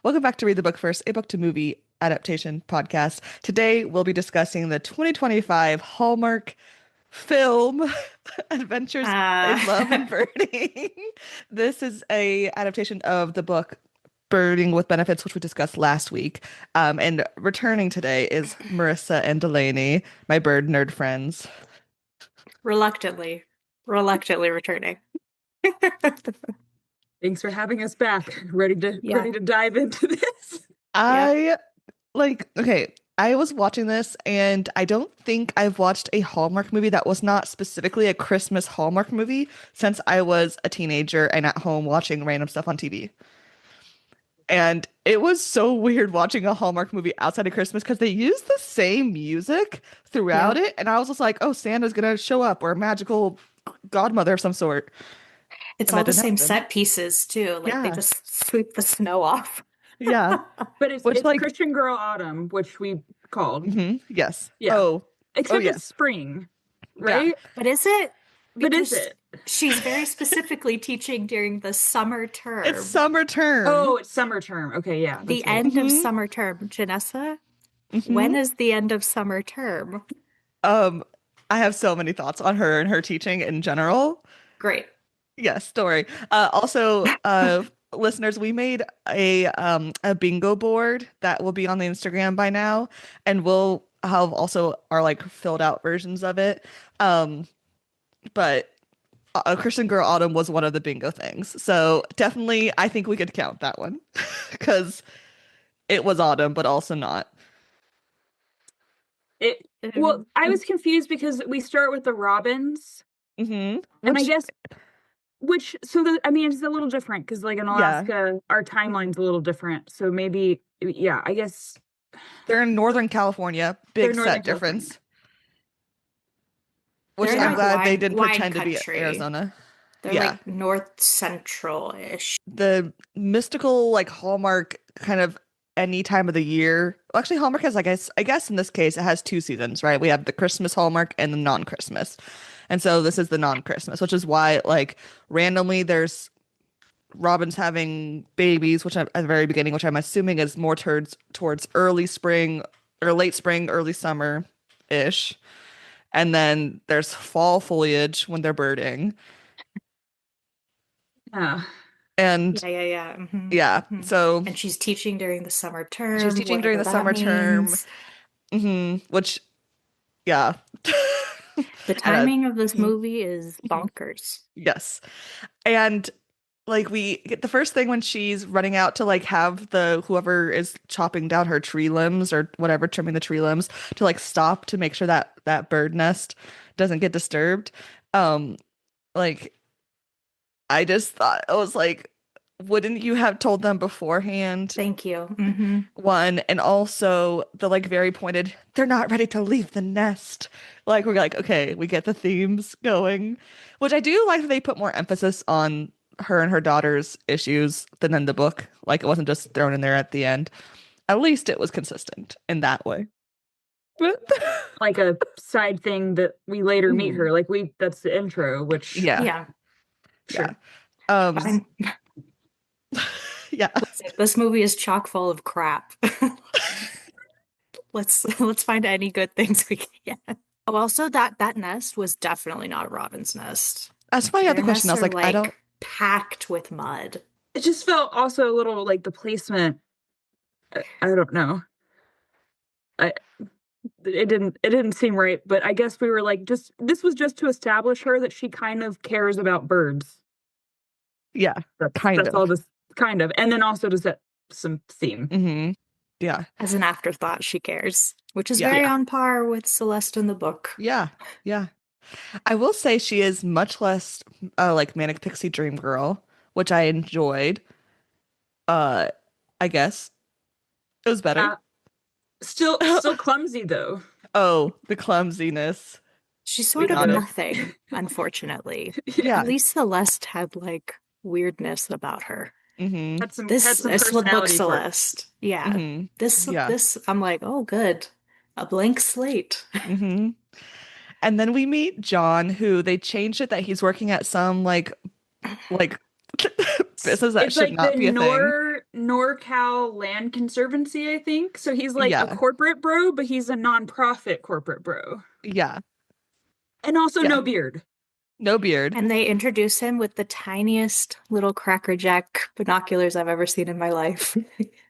Welcome back to Read the Book First, a book to movie adaptation podcast. Today we'll be discussing the 2025 Hallmark film Adventures Uh, in Love and Birding. This is a adaptation of the book Birding with Benefits, which we discussed last week. And returning today is Marissa and Delaney, my bird nerd friends. reluctantly, reluctantly returning. Thanks for having us back. Ready to Yeah. ready to dive into this. I okay, I was watching this and I don't think I've watched a Hallmark movie that was not specifically a Christmas Hallmark movie since I was a teenager and at home watching random stuff on TV. And it was so weird watching a Hallmark movie outside of Christmas because they use the same music throughout Yep. it. And I was just like, oh, Santa's gonna show up or a magical godmother of some sort. It's And all that the didn't same happen. set pieces too. Like they Yeah. just sweep the snow off. Yeah. But it's Which it's like Christian Girl Autumn, which we called. yes. Yeah. Oh, Except yes. it's spring, Yeah. right? But is it? But is Because it? she's very specifically teaching during the summer It's term. summer term. Oh, it's summer term. Okay, yeah, The that's right. end of Mhm. summer term. Janessa, Mhm. when is the end of summer term? Um, I have so many thoughts on her and her teaching in general. Great. Yes, story. Also, listeners, we made a bingo board that will be on the Instagram by now, and we'll have also our like filled out versions of it. But a Christian Girl Autumn was one of the bingo things. So definitely, I think we could count that one because it was autumn, but also not. Well, I was confused because we start with the robins, Mm-hmm. and I Which, guess I mean it's a little different because like in yeah, Alaska, our timeline's a little different. So maybe yeah, I guess they're in Northern California. they're Big Northern set California. difference. Which They're I'm like Yeah. glad they wine didn't wine pretend to be country. Arizona. They're Yeah. like north central-ish. The mystical, like Hallmark kind of any time of the year. Well, actually, Hallmark has, I guess in this case, it has two seasons, right? We have the Christmas Hallmark and the non-Christmas. And so this is the non-Christmas, which is why, like, randomly there's Robin's having babies, which at the very beginning, which I'm assuming is more towards early spring or late spring, early summer ish. And then there's fall foliage when they're birding. Yeah. And Yeah. yeah, so And she's teaching during the summer she's term, teaching during whatever the that summer term. means. Which, yeah. The And timing of this mhm, movie is mhm. bonkers. Yes. And like we get the first thing when she's running out to like have the whoever is chopping down her tree limbs or whatever, trimming the tree limbs to like stop to make sure that that bird nest doesn't get disturbed. Um, like I just thought I was like, wouldn't you have told them beforehand? Thank you. One, and also the like very pointed, they're not ready to leave the nest. Like we're like, okay, we get the themes going, which I do like that they put more emphasis on her and her daughter's issues than in the book. Like it wasn't just thrown in there at the end. At least it was consistent in that way. But Like a side thing that we later meet Mhm. her. Like that's the intro, which Yeah, Yeah. yeah. sure. Um, yeah. This movie is chock full of crap. Let's find any good things we can get. Oh, also that nest was definitely not a robin's nest. That's my other Their question. I nests was are like, I don't. like packed with mud. It just felt also a little like the placement. I don't know. I it didn't seem right, but I guess we were like just this was just to establish her that she kind of cares about birds. Yeah, That's kind that's all of. this kind of, and then also to set some theme. Hmm. Yeah, As an afterthought, she cares, which is yeah, very Yeah. on par with Celeste in the book. yeah, yeah. I will say she is much less like Manic Pixie Dream Girl, which I enjoyed. Uh, I guess it was better. Uh, still clumsy though. Oh, the clumsiness. She's We sort of got it. nothing, unfortunately. Yeah. At least Celeste had like weirdness about her. Hmm. Had This some this would book personality quirks. Celeste. Yeah. Hmm. This Yeah. this I'm like, oh good. A blank slate. Hmm. And then we meet John, who they changed it that he's working at some like business that It's should like not the be a thing. NorCal Land Conservancy, I think. So he's like a Yeah. corporate bro, but he's a nonprofit corporate bro. Yeah. And also Yeah. no beard. No beard. And they introduce him with the tiniest little Cracker Jack binoculars I've ever seen in my life.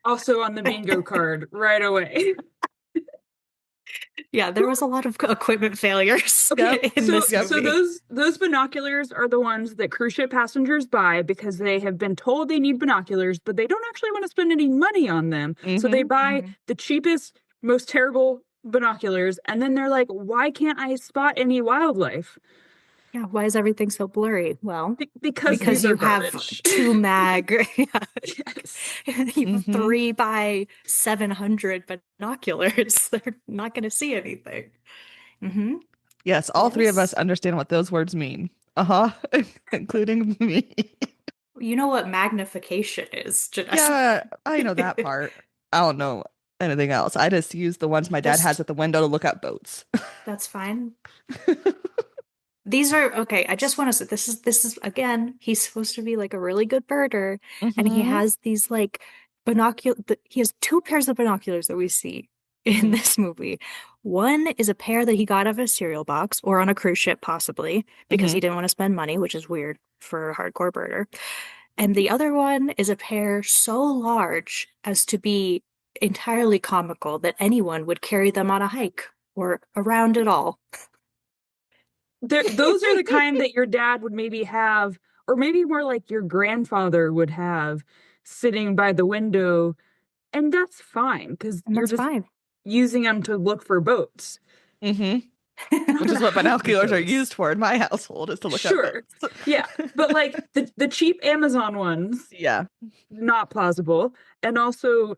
Also on the bingo card right away. Yeah, there was a lot of equipment failures Okay, in this yep. so movie. those binoculars are the ones that cruise ship passengers buy because they have been told they need binoculars, but they don't actually want to spend any money on them. So they Mm-hmm. buy Mhm. the cheapest, most terrible binoculars, and then they're like, "Why can't I spot any wildlife?" Yeah, why is everything so blurry? Well, Because because these are you have garbage. 2 mag, Yes. you have Mm-hmm. 3 by 700 binoculars. They're not going to see anything. Hmm. Yes, all three of us Yes. understand what those words mean. Uh-huh. Including me. You know what magnification is, Janessa. Yeah, I know that part. I don't know anything else. I just use the ones my dad has Just, at the window to look at boats. that's fine. These are okay. I just want to say this is again, he's supposed to be like a really good birder, and he Mm-hmm. has these like he has 2 pairs of binoculars that we see in Mm-hmm. this movie. One is a pair that he got out of a cereal box or on a cruise ship, possibly, because Mm-hmm. he didn't want to spend money, which is weird for a hardcore birder. And the other one is a pair so large as to be entirely comical that anyone would carry them on a hike or around at all. Those are the kind that your dad would maybe have, or maybe more like your grandfather would have sitting by the window. And that's fine because And you're that's just fine. using them to look for boats. Mm-hmm. Not Which to is what have the binoculars are boats. used for in my household, is to look at Sure. boats. Yeah. But like the cheap Amazon ones, Yeah. not plausible. And also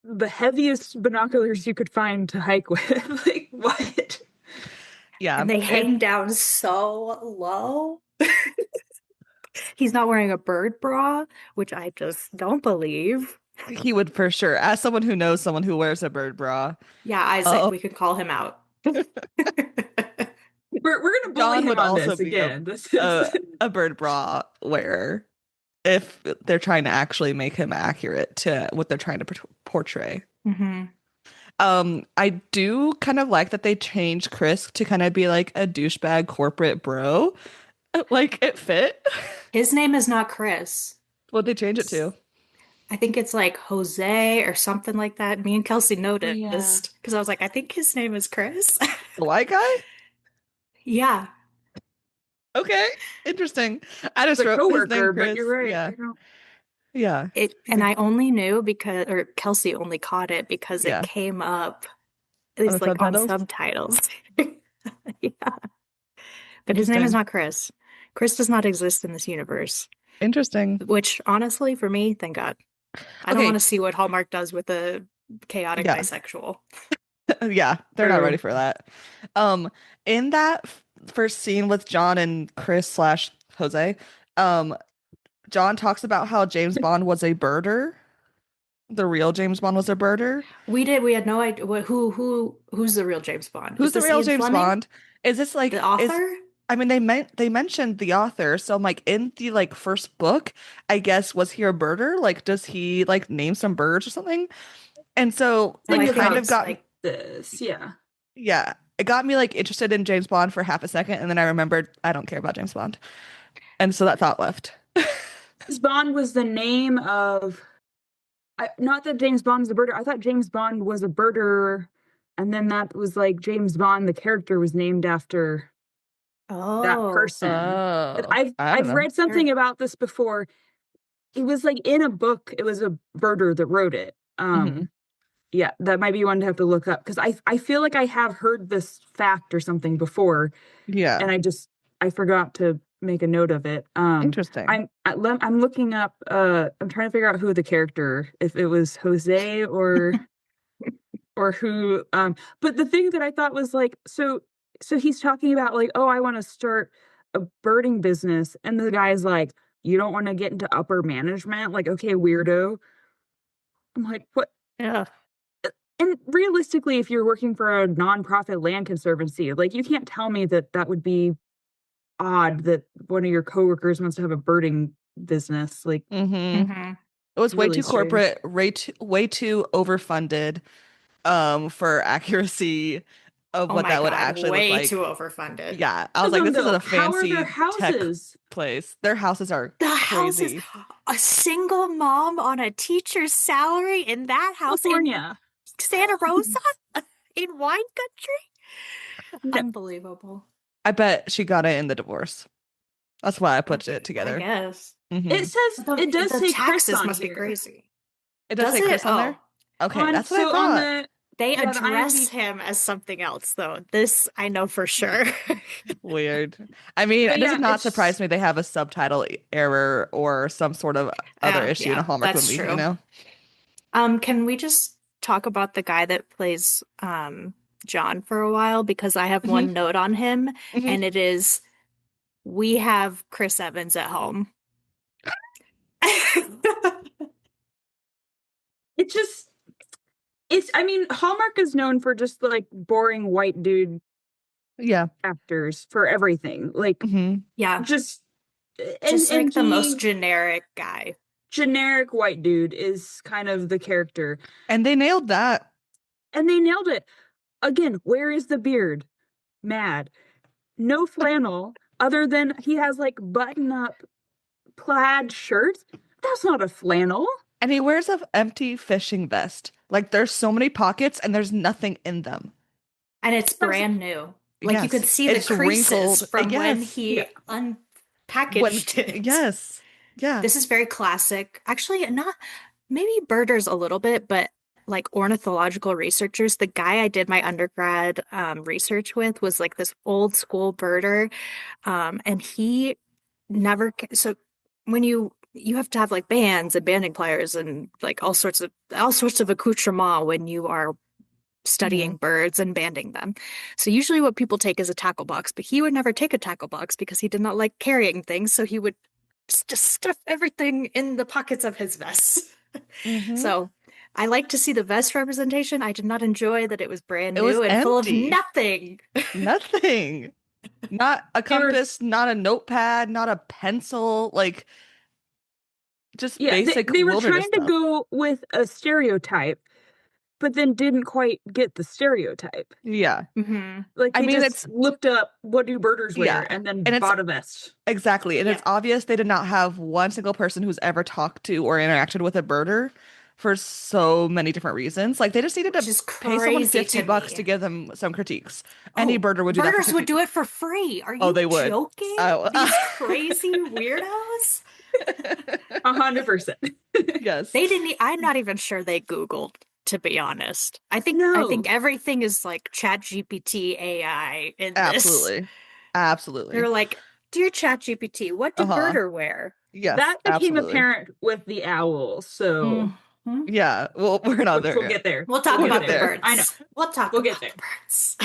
the heaviest binoculars you could find to hike with. Like, what? Yeah. And they hang down so low. He's not wearing a bird bra, which I just don't believe. He would for sure. As someone who knows someone who wears a bird bra, Yeah, Isaac, oh, we could call him out. We're gonna bully John him would on also this be again. This is a bird bra wearer if they're trying to actually make him accurate to what they're trying to portray. Hmm. I do kind of like that they changed Chris to kind of be like a douchebag corporate bro. Like it fit. His name is not Chris. What'd they change it to? I think it's like Jose or something like that. Me and Kelsey yeah. noticed because I was like, I think his name is Chris. The white guy? Yeah. Okay, interesting. I It's just a wrote his name coworker, but Chris. you're right. Yeah, I don't yeah, And I only knew because, or Kelsey only caught it because it yeah. came up. On the It's like on subtitles? subtitles. Yeah. But his name is Interesting. not Chris. Chris does not exist in this universe, Interesting. which honestly, for me, thank God. I don't want Okay, to see what Hallmark does with a chaotic yeah, bisexual. yeah. They're not ready True. for that. In that first scene with John and Chris slash Jose, um, John talks about how James Bond was a birder. The real James Bond was a birder. We had no idea who's the real James Bond. Who's Is the this real Ian James Fleming? Bond? Is this The like is author? I mean they mentioned the author, so I'm like in the like first book, I guess was he a birder? Like does he like name some birds or something? And so No, it Think I think kind about of it's got like this. Yeah. yeah, it got me like interested in James Bond for half a second, and then I remembered I don't care about James Bond. And so that thought left. James Bond was the name of not that James Bond's a birder. I thought James Bond was a birder, and then that was like James Bond, the character was named after that oh, person. But Oh, I don't I've know. read something sure. about this before. It was like in a book. It was a birder that wrote it. Hmm. Yeah, that might be one to have to look up because I feel like I have heard this fact or something before, Yeah, and I forgot to make a note of it. interesting. I'm looking up. I'm trying to figure out who the character, if it was Jose or who. But the thing that I thought was like, so he's talking about like, oh, I want to start a birding business, and the guy's like, you don't want to get into upper management, like, okay, weirdo. I'm like, what? Yeah. And realistically, if you're working for a nonprofit land conservancy, like you can't tell me that that would be odd that one of your coworkers wants to have a birding business. Like, Hmm. Hmm. It was way Really too strange. corporate, way too overfunded, for accuracy of Oh what my that would God, actually look way too like. overfunded. Yeah, I was Of like, them this isn't though. a How are their fancy tech houses? place. Their houses are The houses, crazy. a single mom on a teacher's salary in that house in California. Santa Rosa in wine country? No, Unbelievable. I bet she got it in the divorce. That's why I put it I together. guess. Hmm it says But the it does the say Chris taxes on must be here. crazy. It does Does say it? Chris on there. Oh, Okay, On that's what I so on thought. the they yeah, the address IMDb. him as something else, though. This I know for sure. Weird. I mean, But it does yeah, not it's surprise me they have a subtitle error or some sort of other issue in a Yeah, Hallmark that's movie, you true. know? Can we just talk about the guy that plays John for a while? Because I have Hmm one note on him, hmm and it is we have Chris Evans at home. it just it's I mean, Hallmark is known for just like boring white dude Yeah. actors for everything. Like hmm Yeah, just just and like the most he generic guy. generic white dude is kind of the character. And they nailed that. And they nailed it. Again, where is the beard? Mad. No flannel, other than he has like button up plaid shirt. That's not a flannel. And he wears a empty fishing vest. Like there's so many pockets and there's nothing in them. And it's That's brand new. Like you could Yes, see the it's creases wrinkled. from when Yes. yeah. he When unpackaged it. yes. Yeah. This is very classic. Actually, not maybe birders a little bit, but like ornithological researchers, the guy I did my undergrad research with was like this old school birder. And he never, so when you have to have like bands and banding pliers and like all sorts of accoutrement when you are hmm studying birds and banding them. So usually what people take is a tackle box, but he would never take a tackle box because he did not like carrying things, so he would just stuff everything in the pockets of his vest. hmm So I like to see the vest representation. I did not enjoy that it was brand It was new and full of empty. nothing. Nothing. Not a They were compass, not a notepad, not a pencil, like just yeah, basic they were wilderness trying to stuff. go with a stereotype, but then didn't quite get the stereotype. Yeah. Hmm. Like I they mean, just it's looked up what do birders yeah. wear and then And it's bought a vest. exactly, and Yeah, it's obvious they did not have one single person who's ever talked to or interacted with a birder for so many different reasons. Like they just needed which to is pay someone crazy to $50 to me. give them some critiques. Any Oh, birder would do that for birders would 50. do it for free. Are Oh, you they would. joking? Oh, These crazy weirdos? 100%. yes. They didn't. I'm not even sure they Googled, to be honest. I think No. everything is like Chat GPT AI in this. Absolutely. They're Absolutely. like, "Dear Chat GPT, what do Uh-huh. birder wear?" Yes, That became absolutely. apparent with the owl, so Hmm. Yeah, well, we're not which there we'll yet. get there. We'll talk We'll We'll get about get the there. there. I know. birds. We'll talk We'll get about there. the birds.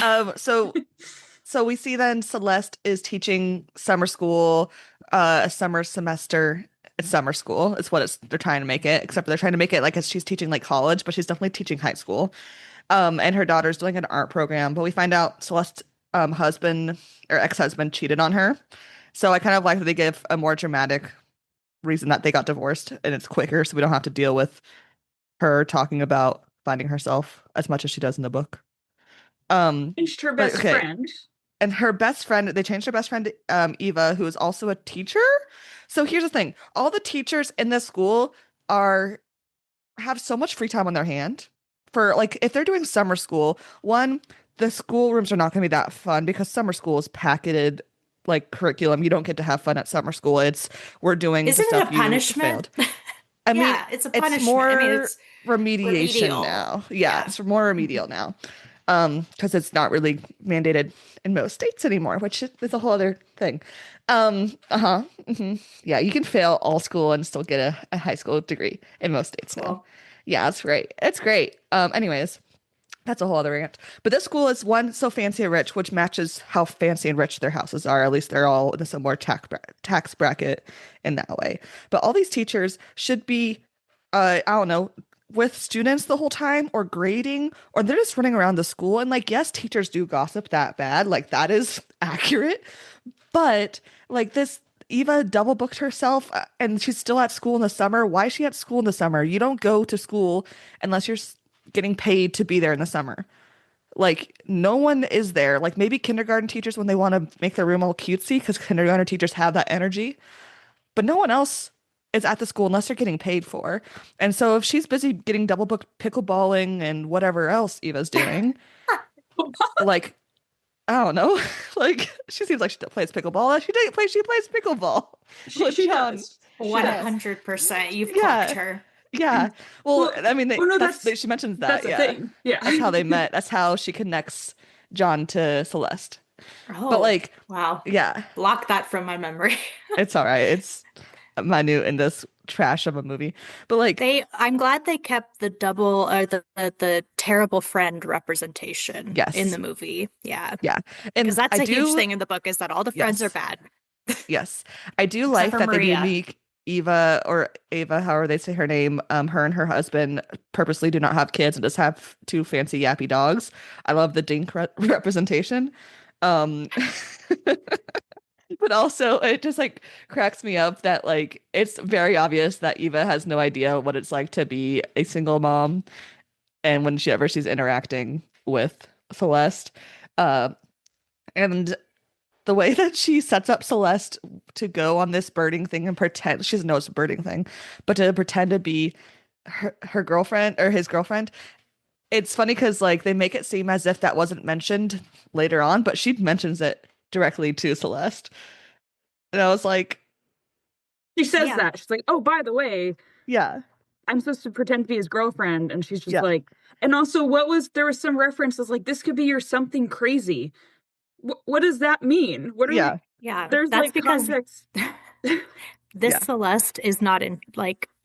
So we see then Celeste is teaching summer school, a summer semester. It's summer school. It's what they're trying to make it, except they're trying to make it like as she's teaching like college, but she's definitely teaching high school. And her daughter's doing an art program, but we find out Celeste's husband or ex-husband cheated on her. So I kind of like that they give a more dramatic reason that they got divorced and it's quicker, so we don't have to deal with her talking about finding herself as much as she does in the book. Pinched her But best okay, friend. and her best friend, they changed her best friend to Eva, who is also a teacher. So here's the thing: all the teachers in this school are have so much free time on their hand. For like, if they're doing summer school, one, the school rooms are not going to be that fun because summer school is packeted like curriculum. You don't get to have fun at summer school. It's we're doing the Isn't it stuff a you punishment? failed. I mean, Yeah, it's a it's punishment. I mean, more it's remediation remedial. now. Yeah, Yeah. it's more remedial now. Because it's not really mandated in most states anymore, which is a whole other thing. Uh-huh. Yeah, you can fail all school and still get a high school degree in most states now. Cool. Yeah, it's great. It's great. Anyways, that's a whole other rant. But this school is one so fancy and rich, which matches how fancy and rich their houses are. At least they're all in a similar tax bracket in that way. But all these teachers should be, I don't know, with students the whole time or grading, or they're just running around the school. And like, yes, teachers do gossip that bad. Like that is accurate. But like this, Eva double booked herself and she's still at school in the summer. Why is she at school in the summer? You don't go to school unless you're getting paid to be there in the summer. Like no one is there. Like maybe kindergarten teachers when they want to make their room all cutesy because kindergarten teachers have that energy, but no one else is at the school unless they're getting paid for. And so if she's busy getting double booked pickleballing and whatever else Eva's doing, like I don't know, like she seems like she plays pickleball. She plays pickleball. She does. She does. 100%. You've Yeah. clocked her. Yeah. Well, I mean, no, she mentions that. that's a Yeah. thing. Yeah. That's how they met. That's how she connects John to Celeste. But Oh, like, wow. yeah, Block that from my memory. it's all right. It's minute in this trash of a movie. But like, I'm glad they kept the double or the terrible friend representation in yes. the movie. Yeah. Yeah. And Because that's a huge thing in the book is that all the friends are yes. bad. Yes. I do Except like for that they do Maria. make Eva or Ava, however they say her name, her and her husband purposely do not have kids and just have two fancy yappy dogs. I love the dink representation. Um but also it just like cracks me up that like it's very obvious that Eva has no idea what it's like to be a single mom and when she's interacting with Celeste. Uh, and the way that she sets up Celeste to go on this birding thing and pretend she doesn't know it's a birding thing, but to pretend to be her girlfriend or his girlfriend, it's funny because like they make it seem as if that wasn't mentioned later on, but she mentions it directly to Celeste. And I was like, She says Yeah. that. She's like, oh, by the way, yeah, I'm supposed to pretend to be his girlfriend. And she's just yeah, like, and also there was some references like, this could be your something crazy. What does that mean? What are we? yeah, Yeah. There's That's like because context. this yeah, Celeste is not in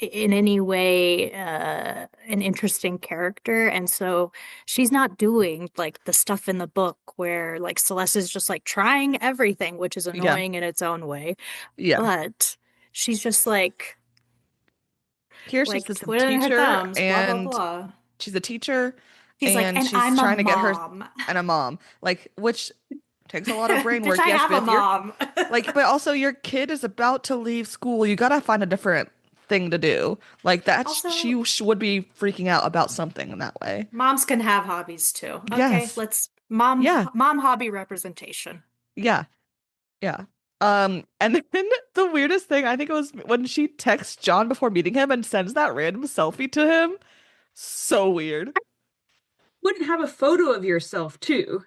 any way an interesting character, and so she's not doing like the stuff in the book where like Celeste is just like trying everything, which is yeah, annoying in its own way, yeah. but she's just Here she's like this twiddling her teacher thumbs, blah blah and blah. she's a teacher She's like, and and she's I'm a trying to get her mom. and a mom, like which takes a lot of brain Bitch, work. I Yes, have but a if you're mom. like, but also your kid is about to leave school, you gotta find a different thing to do. Like that's Also, would be freaking out about something in that way. moms can have hobbies too. Okay, Yes. let's mom Yeah. mom hobby representation. Yeah. Yeah. And then the weirdest thing I think it was when she texts John before meeting him and sends that random selfie to him. So weird. Wouldn't have a photo of yourself too.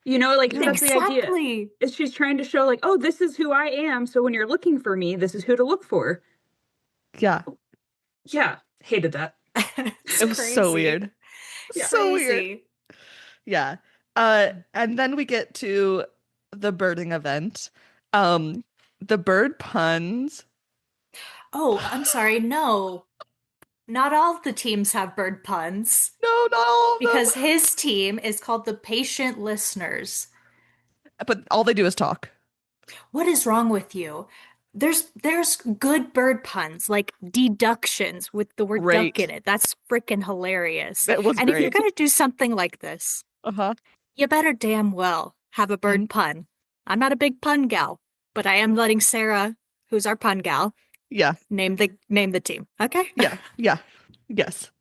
You know, like Yeah. that's the idea. Exactly. Is she's trying to show like, oh, this is who I am. So when you're looking for me, this is who to look for. Yeah. Yeah, hated that. It's It was so crazy. weird. Yeah. So weird. Crazy. Yeah. And then we get to the birding event. The bird puns. Oh, I'm sorry. No, not all the teams have bird puns No, not all of because them. his team is called the Patient Listeners. But all they do is talk. What is wrong with you? There's good bird puns like deductions with the word duck in Great. it. That's freaking hilarious. That was And if you're great. gonna do something like this, Uh-huh. you better damn well have a bird Mhm. pun. I'm not a big pun gal, but I am letting Sarah, who's our pun gal, Yeah. name the team. Okay? Yeah. Yeah. Yes.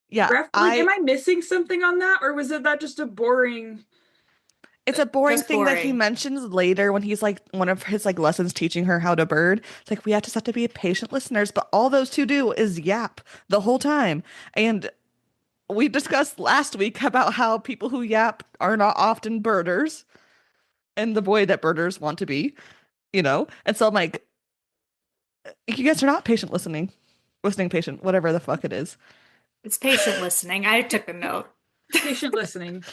Yeah. Like, am I missing something on that, or was that just a boring? It's a boring Just thing that he boring. mentions later when he's like one of his like lessons teaching her how to bird. It's like we have to be patient listeners, but all those two do is yap the whole time. And we discussed last week about how people who yap are not often birders and the boy that birders want to be, you know? And so I'm like, you guys are not listening patient, whatever the fuck it is. It's patient listening. I took a note. Patient listening.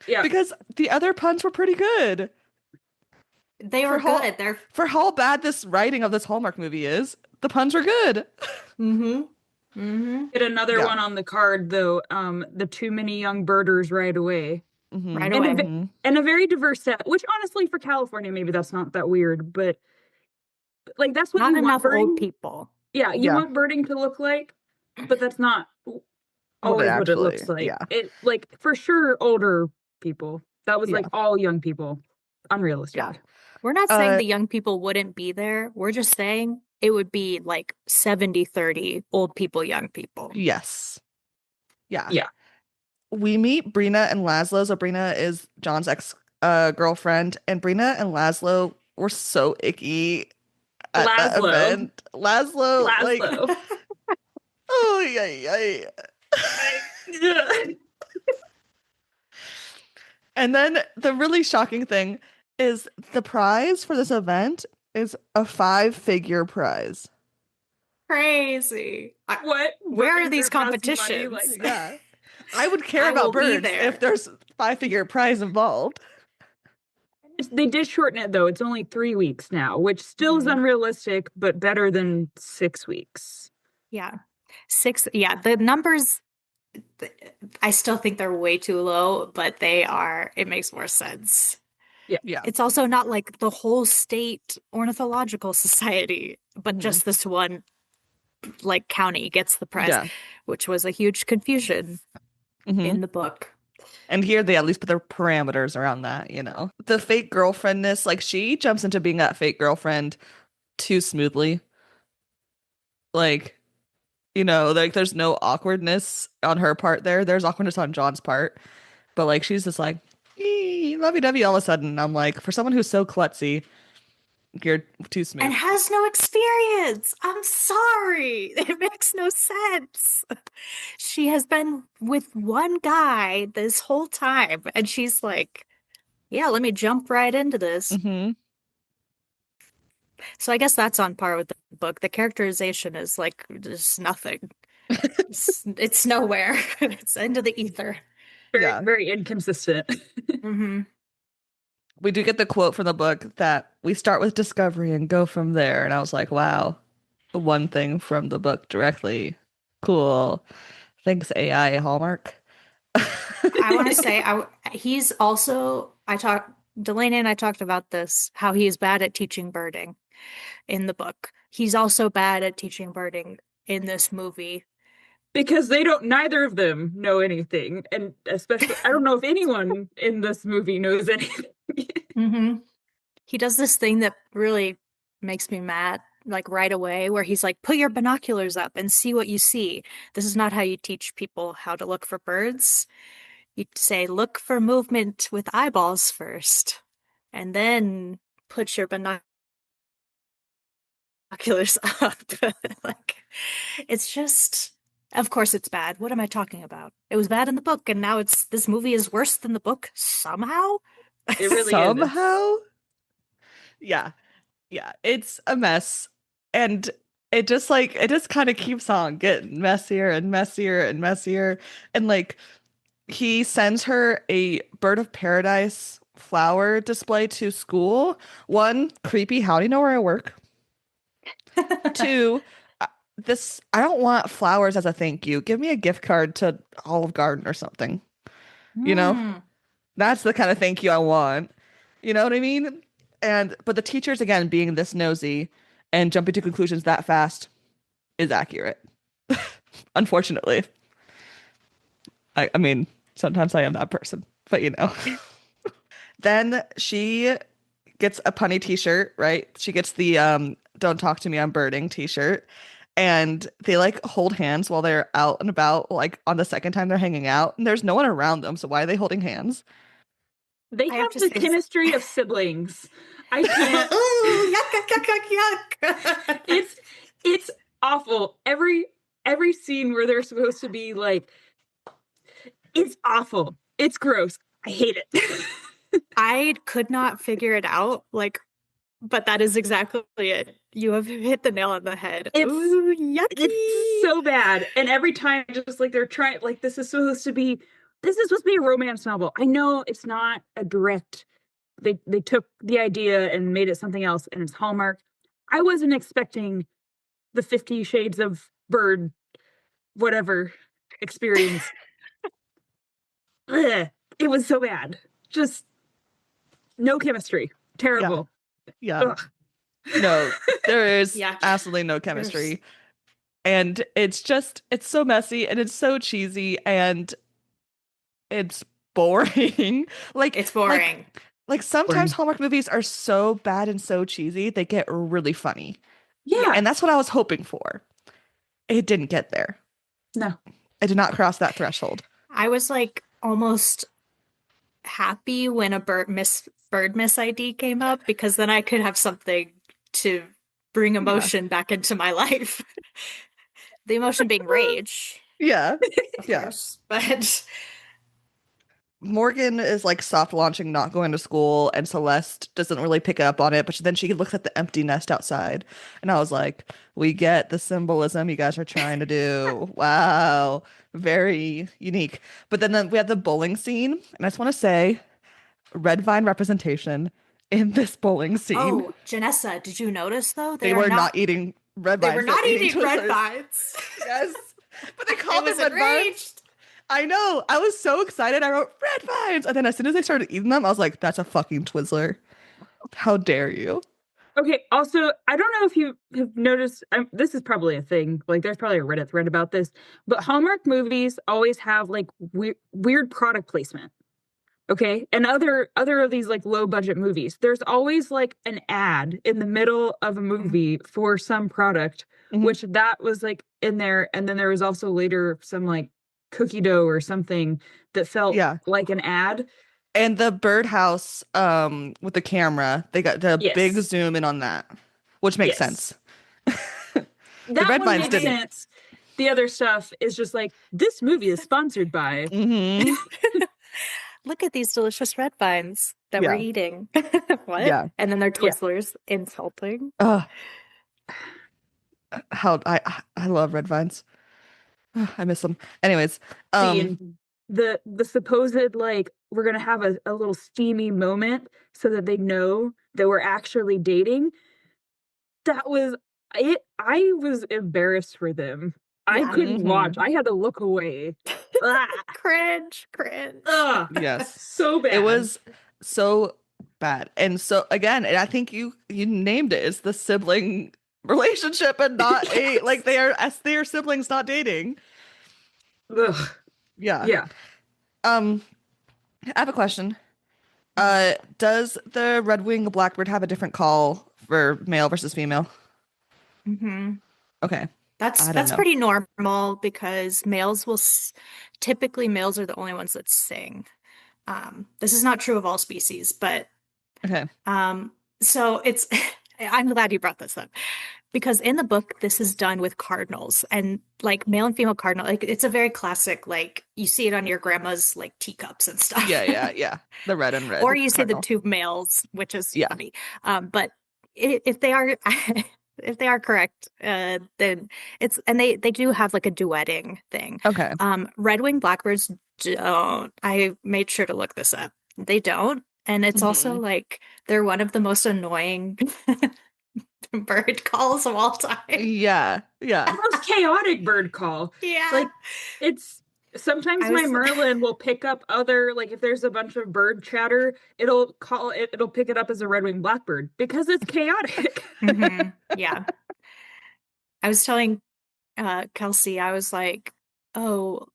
Yeah. Because the other puns were pretty good. They were good. They're For how bad this writing of this Hallmark movie is, the puns were good. mm-hmm. Mm-hmm. Get another Yeah. one on the card though. The too many young birders right away. Mhm. Right And away. and a very diverse set, which honestly for California maybe that's not that weird, but like that's what Not you want enough birding. old people. Yeah, you Yeah. want birding to look like, but that's not always what it looks like. yeah. It like for sure older people. That was Yeah. like all young people. Unrealistic. Yeah. We're not saying Uh, the young people wouldn't be there. We're just saying it would be like 70-30 old people, young people. yes. Yeah. Yeah. We meet Brina and Laszlo. So Brina is John's ex girlfriend, and Brina and Laszlo were so icky at that Laszlo. event. Laszlo, like, Laszlo. oh yeah, yeah. Yeah. And then the really shocking thing is the prize for this event is a five-figure prize. Crazy. What? Where are Birds these costing money, competitions? Yeah. I would care I will about be birds there. if there's five-figure prize involved. They did shorten it though. It's only 3 weeks now, which still is Mhm. unrealistic, but better than 6 weeks. Yeah. The numbers, I still think they're way too low, but it makes more sense. Yeah. It's also not like the whole state ornithological society, but Mhm. just this one like county gets the prize, Yeah. which was a huge confusion Mhm. in the book. And here they at least put their parameters around that, you know. The fake girlfriendness, like she jumps into being that fake girlfriend too smoothly. Like, you know, like there's no awkwardness on her part there. There's awkwardness on John's part. But like she's just like, lovey-dovey all of a sudden. I'm like, for someone who's so klutzy, you're too And smooth. has no experience. I'm sorry. It makes no sense. She has been with one guy this whole time, and she's like, yeah, let me jump right into this. Hmm. So I guess that's on par with the book. The characterization is like just nothing. It's nowhere. It's into the ether. Very, Yeah. very inconsistent. Hmm. We do get the quote from the book that we start with discovery and go from there. And I was like, wow, one thing from the book directly. Cool. Thanks, AI Hallmark. I want to say he's also Delaney and I talked about this, how he's bad at teaching birding in the book. He's also bad at teaching birding in this movie. Because neither of them know anything. And especially, I don't know if anyone in this movie knows anything. Hmm. He does this thing that really makes me mad, like right away, where he's like, put your binoculars up and see what you see. This is not how you teach people how to look for birds. You say, look for movement with eyeballs first, and then put your binoculars up. Like, it's just, of course, it's bad. What am I talking about? It was bad in the book, and now this movie is worse than the book somehow. It really is. Somehow. Yeah. Yeah. It's a mess. And it just kind of keeps on getting messier and messier and messier. And like he sends her a bird of paradise flower display to school. One, creepy. How do you know where I work? Two, I don't want flowers as a thank you. Give me a gift card to Olive Garden or something. You know? Hmm. That's the kind of thank you I want. You know what I mean? But the teachers again being this nosy and jumping to conclusions that fast is accurate. Unfortunately. I mean, sometimes I am that person, but you know. Then she gets a punny t-shirt, right? She gets the Don't Talk to Me, I'm Birding t-shirt. And they like hold hands while they're out and about, like on the second time they're hanging out. And there's no one around them, so why are they holding hands? They I have have to the say, chemistry of siblings. I can't. oh, yuck, yuck, yuck, yuck, yuck. It's awful. Every scene where they're supposed to be like, it's awful. It's gross. I hate it. I could not figure it out, like, but that is exactly it. You have hit the nail on the head. It's Ooh, it's yucky. so bad. And every time just like they're trying like this is supposed to be a romance novel. I know it's not a direct they took the idea and made it something else and it's Hallmark. I wasn't expecting the 50 Shades of Bird whatever experience. Ugh, it was so bad. Just no chemistry. Yeah. Terrible. Yeah. Ugh. No, there is Yeah. absolutely no chemistry. And it's so messy and it's so cheesy and it's boring. It's boring. Like sometimes Boring. Hallmark movies are so bad and so cheesy, they get really funny. Yeah. And that's what I was hoping for. It didn't get there. No. I did not cross that threshold. I was like almost happy when a bird miss ID came up because then I could have something to bring Yeah. emotion back into my life. The emotion being rage, Yeah. of Yeah. course, but Morgan is like soft launching not going to school, and Celeste doesn't really pick up on it, but then she looks at the empty nest outside. And I was like, we get the symbolism you guys are trying to do. Wow. Very unique. But then we have the bowling scene, and I just want to say red vine representation in this bowling scene. oh, Jenessa, did you notice though? They were not eating red They were vines, they were not eating eating red Twizzlers. vines. Yes. But they I called them was red vines. enraged. I know. I was so excited. I wrote red vines. And then as soon as they started eating them, I was like, that's a fucking Twizzler. How dare you? Okay, also, I don't know if you have noticed, this is probably a thing. Like, there's probably a Reddit thread about this, but Hallmark movies always have like weird product placement. Okay, and other of these like low budget movies, there's always like an ad in the middle of a movie for some product, Mhm. which that was like in there, and then there was also later some like cookie dough or something that felt Yeah. like an ad. And the birdhouse with the camera, they got the big Yes, zoom in on that, which makes yes. sense. The That red one vines makes didn't. sense. The other stuff is just like this movie is sponsored by. Hmm. Look at these delicious red vines that we're Yeah. eating. What? Yeah. And then they're Yeah. Twizzlers. Insulting. Ugh, how I love red vines. Ugh, I miss them. Anyways, Scene. The supposed like we're gonna have a little steamy moment so that they know that we're actually dating. That was it. I was embarrassed for them. I Yeah. couldn't watch. mhm. I had to look away. Ah, Cringe, cringe. ugh, Yes. so It bad. was so bad. And so again, and I think you named it. It's the sibling relationship and not a like Yes. they are siblings not dating. Ugh. Yeah. Yeah. Um, I have a question. Does the red-winged blackbird have a different call for male versus female? Hmm. Okay. That's I don't that's know. pretty normal because typically males are the only ones that sing. This is not true of all species, but Okay. um, so it's I'm glad you brought this up because in the book this is done with cardinals and like male and female cardinal like it's a very classic like you see it on your grandma's like teacups and stuff. Yeah, yeah, yeah. The red and Or red you see the cardinal. two males, which is Yeah. funny. But if they are if they are correct, then it's and they do have like a duetting thing. Okay. Red-winged blackbirds don't. I made sure to look this up. They don't, and it's also Hmm. like they're one of the most annoying bird calls of all time. Yeah. Yeah. The most chaotic bird call. Yeah, Like it's sometimes I my was. Merlin will pick up other like if there's a bunch of bird chatter, it'll pick it up as a red-winged blackbird because it's chaotic. Mhm. Yeah, I was telling Kelsey, I was like, oh.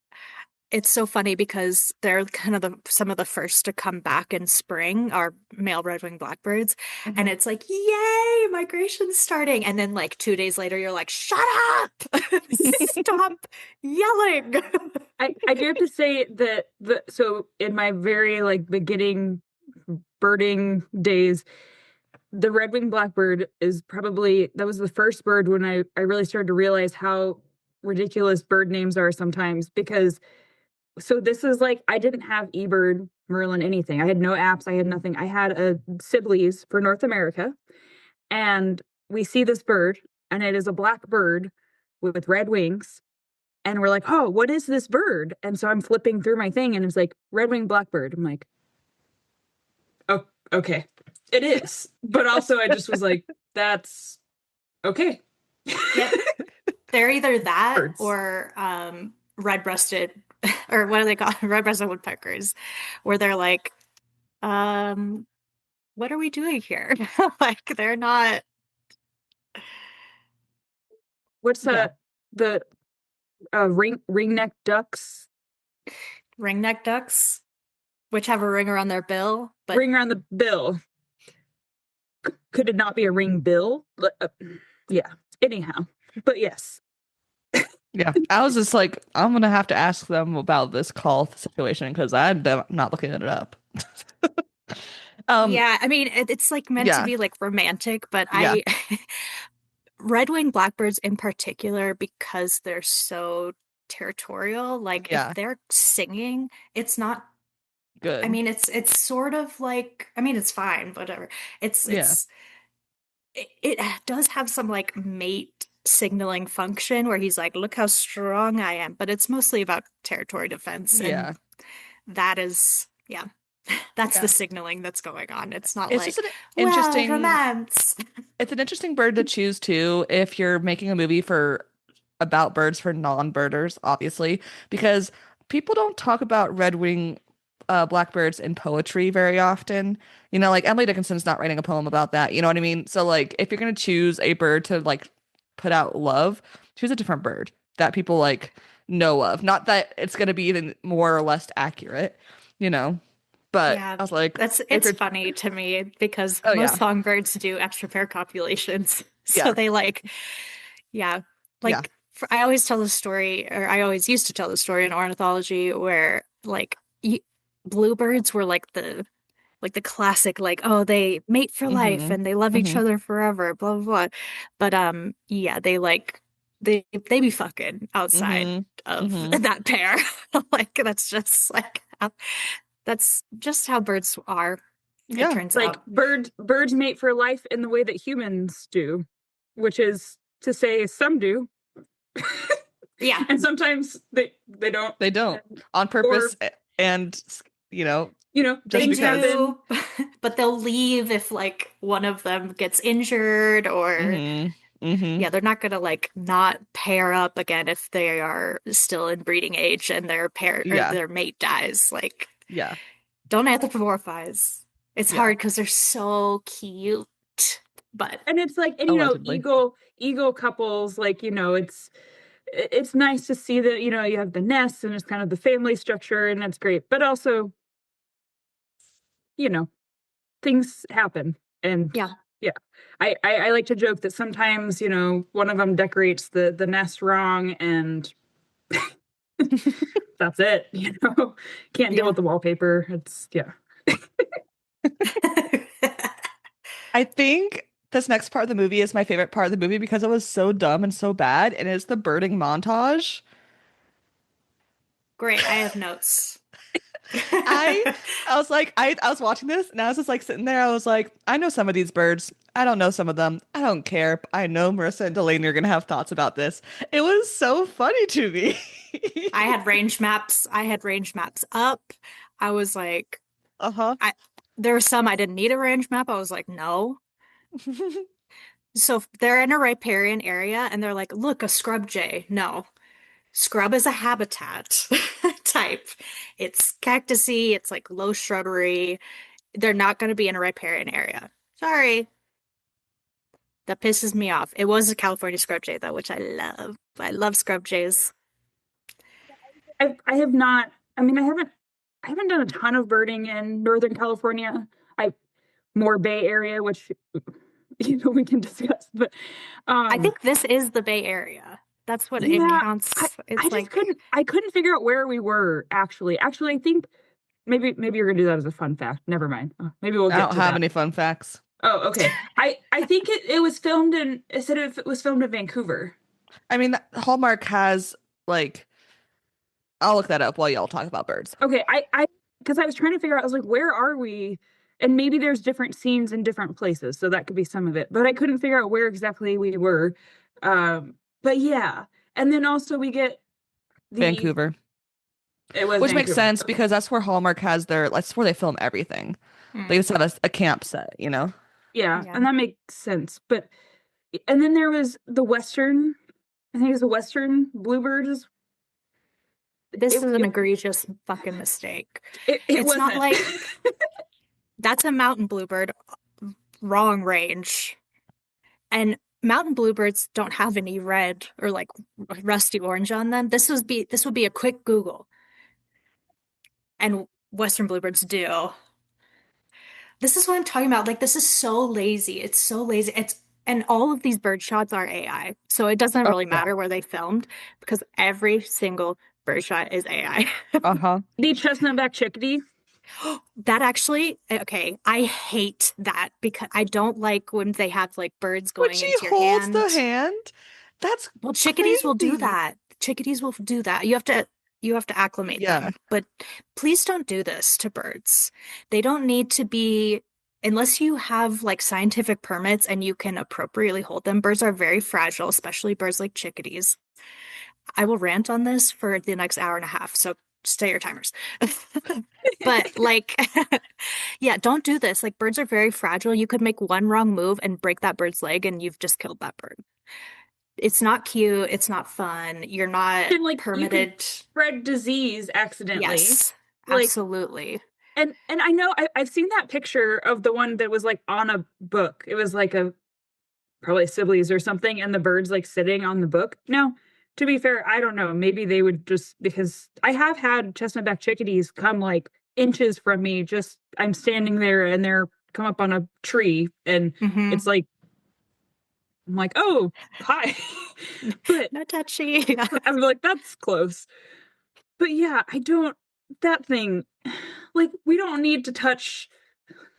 It's so funny because they're kind of some of the first to come back in spring are male red-winged blackbirds. And Mhm. it's like, yay, migration's starting. And then like 2 days later, you're like, shut up! Stop yelling. I do have to say that so in my very like beginning birding days, the red-winged blackbird is probably that was the first bird when I really started to realize how ridiculous bird names are sometimes because so this is like I didn't have eBird, Merlin, anything. I had no apps. I had nothing. I had a Sibley's for North America, and we see this bird, and it is a black bird with red wings. And we're like, oh, what is this bird? And so I'm flipping through my thing, and it's like red-winged blackbird. I'm like, oh, okay, it is. But also, I just was like, that's okay. Yep. They're either that Birds. or red-breasted, or what do they call red-breasted woodpeckers, where they're like, um, what are we doing here? Like they're not. What's Yeah. the ringneck ducks? Ringneck ducks. which have a ring around their bill, but ring around the bill. Could it not be a ring bill? Yeah. Anyhow, but yes. Yeah, I was just like, I'm gonna have to ask them about this call situation because I'm not looking it up. Um, yeah, I mean, it's like meant to yeah, be like romantic, but yeah, I red-winged blackbirds in particular, because they're so territorial, like if yeah, they're singing, it's not, I good. mean, it's sort of like, I mean, it's fine, whatever. It's Yeah, it's it does have some like mate signaling function where he's like, look how strong I am, but it's mostly about territory defense, and yeah, that is, yeah, that's the yeah. signaling that's going on. It's not It's just like, an well, interesting. romance. It's an interesting bird to choose too if you're making a movie for about birds for non-birders, obviously, because people don't talk about red-wing blackbirds in poetry very often. You know, like Emily Dickinson's not writing a poem about that. You know what I mean? So like if you're gonna choose a bird to like put out love, choose a different bird that people like know of. Not that it's gonna be even more or less accurate, you know. But Yeah, I was like, that's if it's you're funny to me because oh most yeah, songbirds do extra pair copulations. So yeah, they like, yeah, yeah. like I always tell the story, or I always used to tell the story in ornithology where like bluebirds were like the classic, like, oh, they mate for life Mm-hmm. and they love each Mm-hmm. other forever, blah blah blah. But yeah, they like they be fucking outside Mm-hmm. of Mm-hmm. that pair. Like that's just like that's just how birds are, it Yeah. turns Like out. birds mate for life in the way that humans do, which is to say some do. Yeah. And sometimes they don't. They don't on Or purpose and you know, just They things because. happen. do, but they'll leave if like one of them gets injured, or Mm-hmm. Mm-hmm. yeah, they're not gonna like not pair up again if they are still in breeding age and their pair or Yeah. their mate dies. Like, Yeah. don't anthropomorphize. It's Yeah. hard because they're so cute, but And it's like, and Allegedly. ego couples, like, it's nice to see that, you have the nest and it's kind of the family structure and that's great. But also, you know, things happen. And yeah. yeah, I like to joke that sometimes, one of them decorates the nest wrong and that's it, can't deal Yeah. with the wallpaper. It's, yeah. I think this next part of the movie is my favorite part of the movie because it was so dumb and so bad, and it's the birding montage. Great. I have notes. I I was like I was watching this and I was just like sitting there. I was like, I know some of these birds. I don't know some of them. I don't care. I know Marissa and Delaney are gonna have thoughts about this. It was so funny to me. I had range maps. I had range maps up. I was like, Uh-huh. I there were some I didn't need a range map. I was like, no. So if they're in a riparian area and they're like, look, a scrub jay. No. Scrub is a habitat type. It's cactusy, it's like low shrubbery. They're not going to be in a riparian area. Sorry. That pisses me off. It was a California scrub jay though, which I love. I love scrub jays. I have not, I mean, I haven't done a ton of birding in Northern California. I more Bay Area, which we can discuss. But I think this is the Bay Area. That's what it yeah, I counts. I It's just like, couldn't figure out where we were actually. Actually, I think maybe you're gonna do that as a fun fact. Never mind. Maybe we'll I get don't to have that. any fun facts. Oh, okay. I think it was filmed in, it said it was filmed in Vancouver. I mean, Hallmark has like I'll look that up while y'all talk about birds. Okay, I because I was trying to figure out, I was like, where are we? And maybe there's different scenes in different places, so that could be some of it. But I couldn't figure out where exactly we were. But yeah, and then also we get the Vancouver. it was Which makes Vancouver. sense Okay, because that's where Hallmark has that's where they film everything. They hmm, just have a camp set, you know? yeah, yeah. and that makes sense. But and then there was the Western. I think it was the Western bluebirds. This It is an it egregious fucking mistake. it It's not wasn't. like that's a mountain bluebird, wrong range. And mountain bluebirds don't have any red or like rusty orange on them. This would be a quick Google. And Western bluebirds do. This is what I'm talking about. Like, this is so lazy. It's so lazy. And all of these bird shots are AI. So it doesn't Oh really yeah. matter where they filmed because every single bird shot is AI. Uh-huh. The chestnut-back chickadee. That actually, okay, I hate that because I don't like when they have like birds When going she into your holds the hand. hand, that's Well, chickadees will do crazy. that. Chickadees will do that. You have to acclimate Yeah. them. But please don't do this to birds. They don't need to be, unless you have like scientific permits and you can appropriately hold them. Birds are very fragile, especially birds like chickadees. I will rant on this for the next hour and a half, so stay your timers. But like, yeah, don't do this. Like birds are very fragile. You could make one wrong move and break that bird's leg and you've just killed that bird. It's not cute. It's not fun. You're not And like you could permitted. spread disease accidentally. Yes, Like, absolutely. and I know I've seen that picture of the one that was like on a book. It was like a probably Sibley's or something, and the bird's like sitting on the book. Now, to be fair, I don't know. Maybe they would just because I have had chestnut-back chickadees come like inches from me. Just I'm standing there and they're come up on a tree, and Hmm. it's like I'm like, oh, hi. But No touchy. I'm like, that's close. But yeah, I don't that thing like we don't need to touch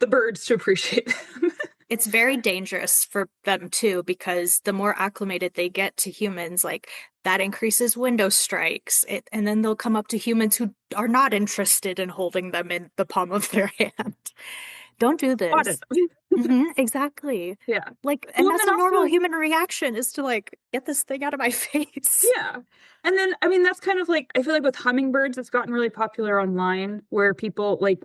the birds to appreciate them. It's very dangerous for them too, because the more acclimated they get to humans, like that increases window strikes. And then they'll come up to humans who are not interested in holding them in the palm of their hand. Don't do Spotted this. them. Exactly. Yeah. Like, and Well, and that's then a normal also, human reaction is to like get this thing out of my face. yeah. And then, I mean, that's kind of like, I feel like with hummingbirds, it's gotten really popular online where people like,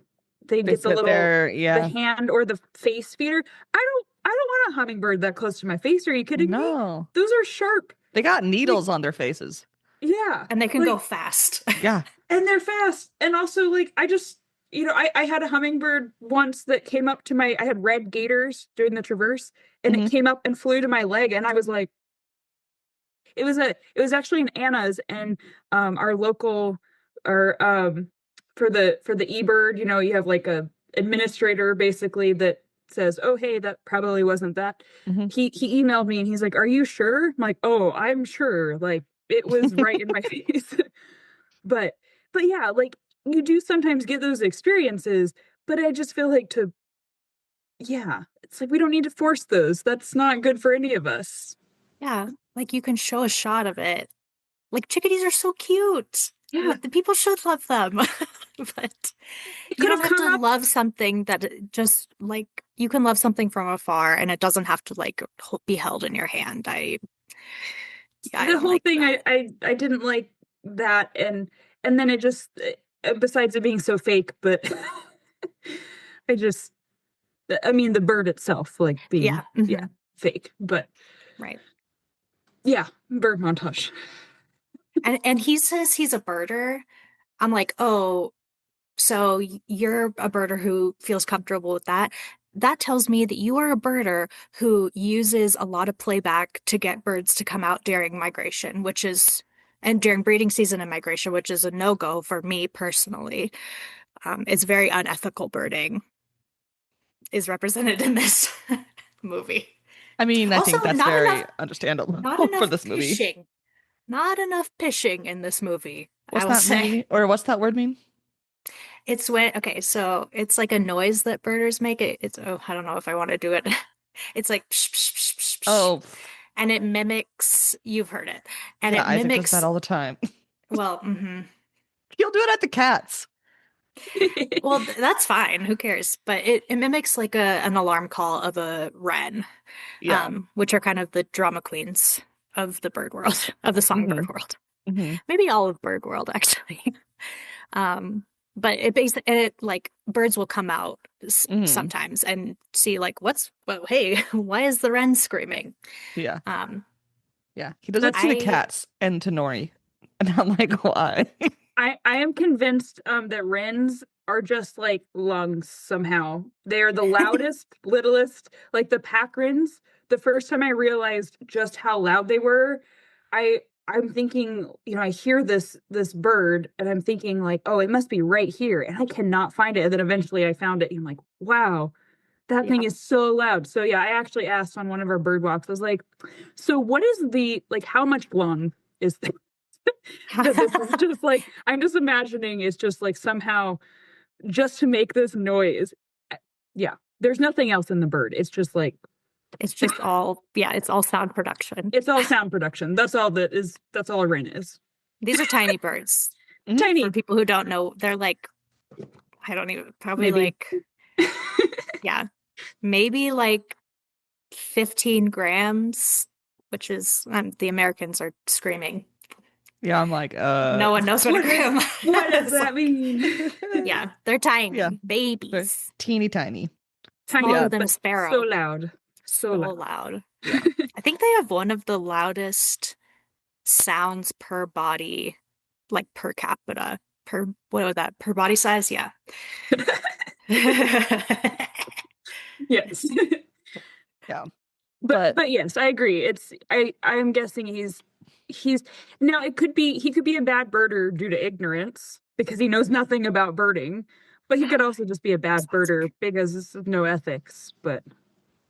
they They get the sit little, there, the yeah. hand or the face feeder. I don't want a hummingbird that close to my face. Are you kidding me? No. Those are sharp. They got Like, needles on their faces. yeah. And they can go Like, fast. Yeah. and they're fast. And also, like, I just, I had a hummingbird once that came up to my, I had red gators doing the traverse, and it Hmm. came up and flew to my leg. And I was like, it was actually in Anna's, and our local, or for the eBird, you have like a administrator basically that says, oh, hey, that probably wasn't that. Hmm. He emailed me and he's like, are you sure? I'm like, oh, I'm sure. Like, it was right in my face. But yeah, like you do sometimes get those experiences, but I just feel like yeah, it's like we don't need to force those. That's not good for any of us. Yeah, like you can show a shot of it. Like chickadees are so cute. Yeah, The people should love them. But it you could don't have have come to up. love something that just like you can love something from afar and it doesn't have to like be held in your hand. Yeah, I The don't whole like thing, that. I didn't like that, and then it just besides it being so fake, but I just I mean the bird itself like being Yeah. yeah fake, but Right. yeah, bird montage. And he says he's a birder. I'm like, oh, so you're a birder who feels comfortable with that. That tells me that you are a birder who uses a lot of playback to get birds to come out during migration, and during breeding season and migration, which is a no-go for me personally. It's very unethical birding is represented in this movie. I mean, I Also, think that's very understandable not for enough this movie. pishing. Not enough pishing in this movie, I What's will that say. movie? Or what's that word mean? It's when, okay, so it's like a noise that birders make. Oh, I don't know if I want to do it. It's like psh, psh, psh, psh, psh, Oh, and it mimics, you've heard it, and yeah, it Isaac does that mimics, all the time. well, He'll do it at the cats. well, that's fine. Who cares? But it mimics like an alarm call of a wren, Yeah. which are kind of the drama queens of the bird world, of the Hmm. songbird world. Hmm. Maybe all of bird world, actually. Um, but it like birds will come out Hmm. sometimes and see like well, hey, why is the wren screaming? Yeah. Um, Yeah. He does it to That's the I cats and to Nori. And I'm like, why? I am convinced that wrens are just like lungs somehow. They are the loudest, littlest, like the pack wrens. The first time I realized just how loud they were, I I'm thinking, I hear this bird and I'm thinking like, oh, it must be right here. And I cannot find it. And then eventually I found it. And I'm like, wow, that thing is so loud. So yeah, I actually asked on one of our bird walks, I was like, so what is how much lung is this? That this is just like, I'm just imagining it's just like somehow just to make this noise. Yeah. There's nothing else in the bird. It's just like, it's just all, it's all sound production. it's all sound production. That's all a wren is. These are tiny birds. Tiny. For people who don't know, they're like, I don't even, probably Maybe. maybe like 15 grams, which is, the Americans are screaming. Yeah, I'm like, no one knows what a gram. What does that mean? Yeah, they're tiny, babies. They're teeny tiny. Smaller than a sparrow. So loud. So loud. Yeah. I think they have one of the loudest sounds per body, like per capita, per body size? Yeah. Yes. Yeah. But yes, I agree. I'm guessing he's now he could be a bad birder due to ignorance because he knows nothing about birding, but he could also just be a bad birder because there's no ethics. But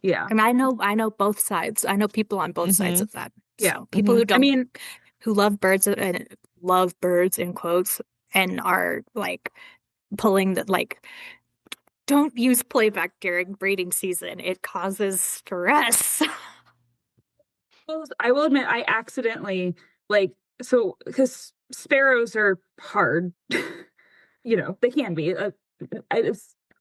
yeah. And I know both sides. I know people on both sides of that. Yeah. So people who don't, who love birds and love birds in quotes and are like pulling that, like, don't use playback during breeding season. It causes stress. Well, I will admit I accidentally because sparrows are hard. They can be.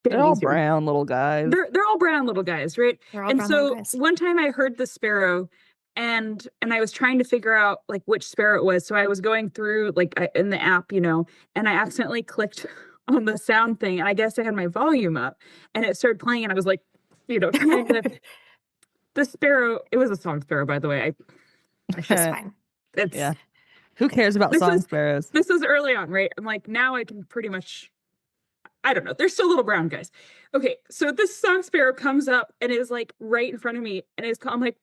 They're all brown little guys. They're all brown little guys, right? And so one time I heard the sparrow, and I was trying to figure out like which sparrow it was. So I was going through in the app, and I accidentally clicked on the sound thing. I guess I had my volume up, and it started playing, and I was like, trying to. The sparrow. It was a song sparrow, by the way. It's fine. It's Who cares about song sparrows? This is early on, right? I'm like, now I can pretty much. I don't know. They're still little brown guys. Okay, so this song sparrow comes up and is like right in front of me, and I'm like,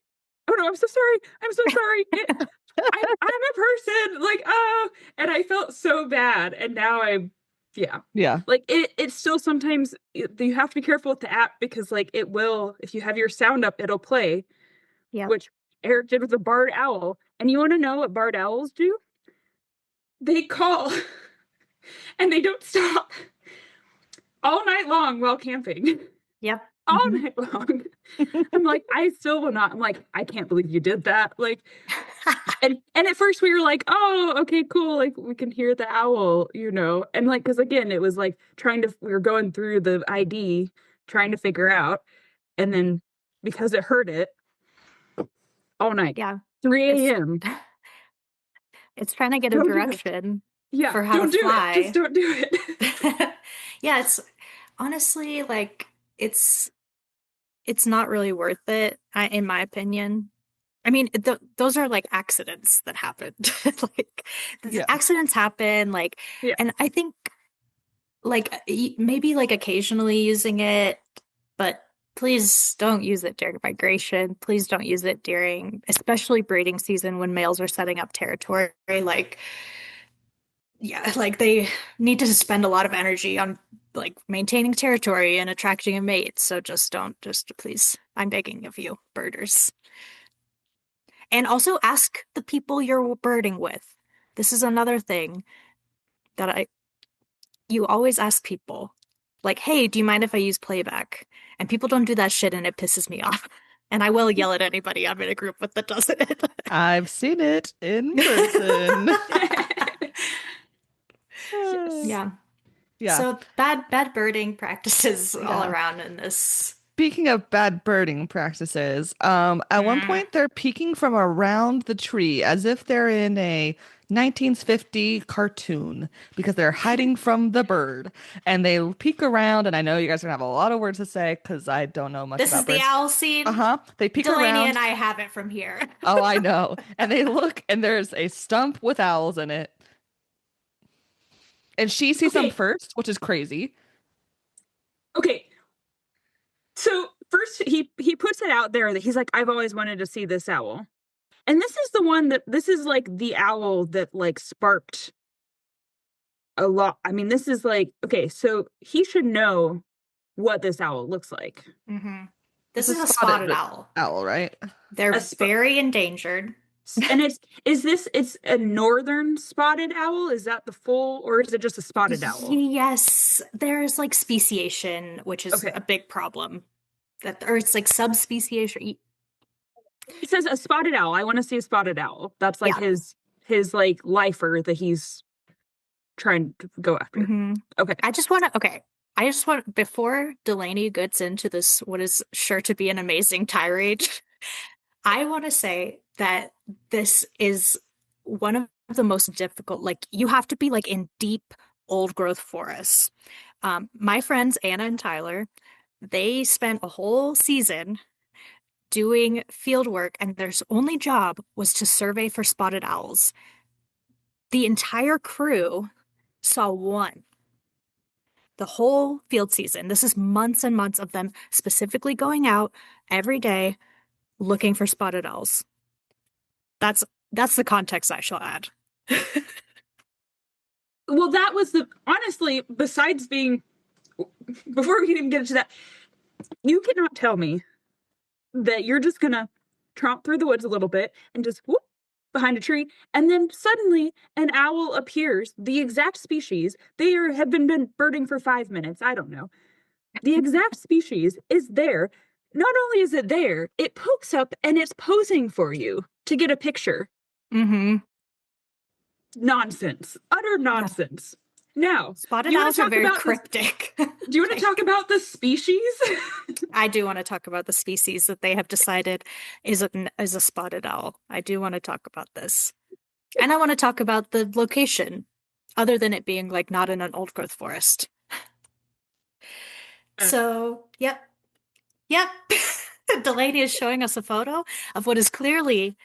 oh no, I'm so sorry. I'm so sorry. I'm a person. Like, oh, and I felt so bad, and now yeah. Like it's still sometimes you have to be careful with the app because like it will, if you have your sound up, it'll play. Yeah. Which Eric did with a barred owl. And you want to know what barred owls do? They call and they don't stop all night long while camping. Yep. All night long. I'm like, I still will not. I'm like, I can't believe you did that. Like, and at first we were like, oh, okay, cool. Like we can hear the owl, and like, cause again, it was like we were going through the ID, trying to figure out. And then because it heard it all night. Yeah. 3 a.m. It's trying to get a direction for how don't to do fly. It. Just don't do it. Yeah. It's honestly like, it's not really worth it, in my opinion. I mean, those are like accidents that happened. Accidents happen, and I think like maybe like occasionally using it, but please don't use it during migration. Please don't use it during, especially breeding season when males are setting up territory. Like they need to spend a lot of energy on like maintaining territory and attracting a mate. So just please, I'm begging of you, birders. And also ask the people you're birding with. This is another thing that you always ask people, like, hey, do you mind if I use playback? And people don't do that shit and it pisses me off. And I will yell at anybody I'm in a group with that does it. I've seen it in person. Yeah. Yeah. So bad birding practices all around in this. Speaking of bad birding practices, at one point they're peeking from around the tree as if they're in a 1950 cartoon because they're hiding from the bird. And they peek around, and I know you guys are gonna have a lot of words to say because I don't know much about birds. This is the owl scene. They peek Delaney around. and I have it from here. Oh, I know. And they look, and there's a stump with owls in it. And she sees them first, which is crazy. Okay. So first he puts it out there that he's like, I've always wanted to see this owl. And this is like the owl that like sparked a lot. I mean, this is like, okay, so he should know what this owl looks like. Mm-hmm. This This is is a spotted owl. owl, right? They're A sp- very endangered. and it's a northern spotted owl? Is that the full, or is it just a spotted owl? Yes, there's like speciation, which is Okay. a big problem. Or it's like subspeciation. It says a spotted owl. I want to see a spotted owl. That's like Yeah. his like lifer that he's trying to go after. Mm-hmm. Okay. I just want, before Delaney gets into this, what is sure to be an amazing tirade, I want to say that this is one of the most difficult, like, you have to be like in deep old growth forests. My friends, Anna and Tyler, they spent a whole season doing field work, and their only job was to survey for spotted owls. The entire crew saw one the whole field season. This is months and months of them specifically going out every day looking for spotted owls. That's the context I shall add. Well, that was honestly, besides being, before we can even get into that, you cannot tell me that you're just gonna tromp through the woods a little bit and just whoop behind a tree, and then suddenly an owl appears, the exact species. Have been birding for 5 minutes. I don't know. The exact species is there. Not only is it there, it pokes up and it's posing for you to get a picture. Mm-hmm. Nonsense. Utter nonsense. Now, Spotted you wanna owls are talk very about cryptic. do you want to talk about the species? I do want to talk about the species that they have decided is a spotted owl. I do want to talk about this. And I want to talk about the location, other than it being like not in an old growth forest. So, yep. Delaney is showing us a photo of what is clearly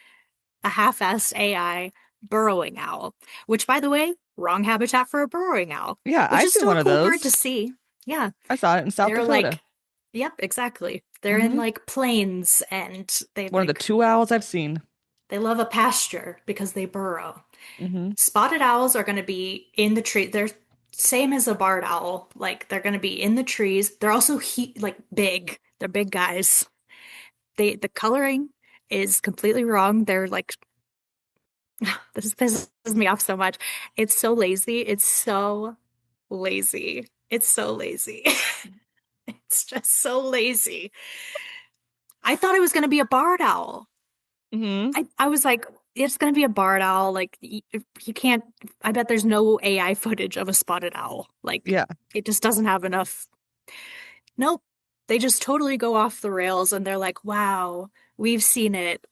a half-assed AI burrowing owl, which, by the way, wrong habitat for a burrowing owl. Yeah, Which I've is seen still one a of cool those. bird to see. Yeah. I saw it in South They're Dakota. like, yep, exactly. They're in like plains, and they One of the like 2 owls I've seen. they love a pasture because they burrow. Mm-hmm. Spotted owls are going to be in the tree. They're same as a barred owl. Like, they're going to be in the trees. They're also like big. They're big guys. The coloring is completely wrong. They're like this pisses me off so much. It's so lazy. It's so lazy. It's so lazy. It's just so lazy. I thought it was going to be a barred owl. Mm-hmm. I was like, it's going to be a barred owl. Like, you can't, I bet there's no AI footage of a spotted owl. Like, Yeah. it just doesn't have enough. Nope. They just totally go off the rails, and they're like, wow, we've seen it.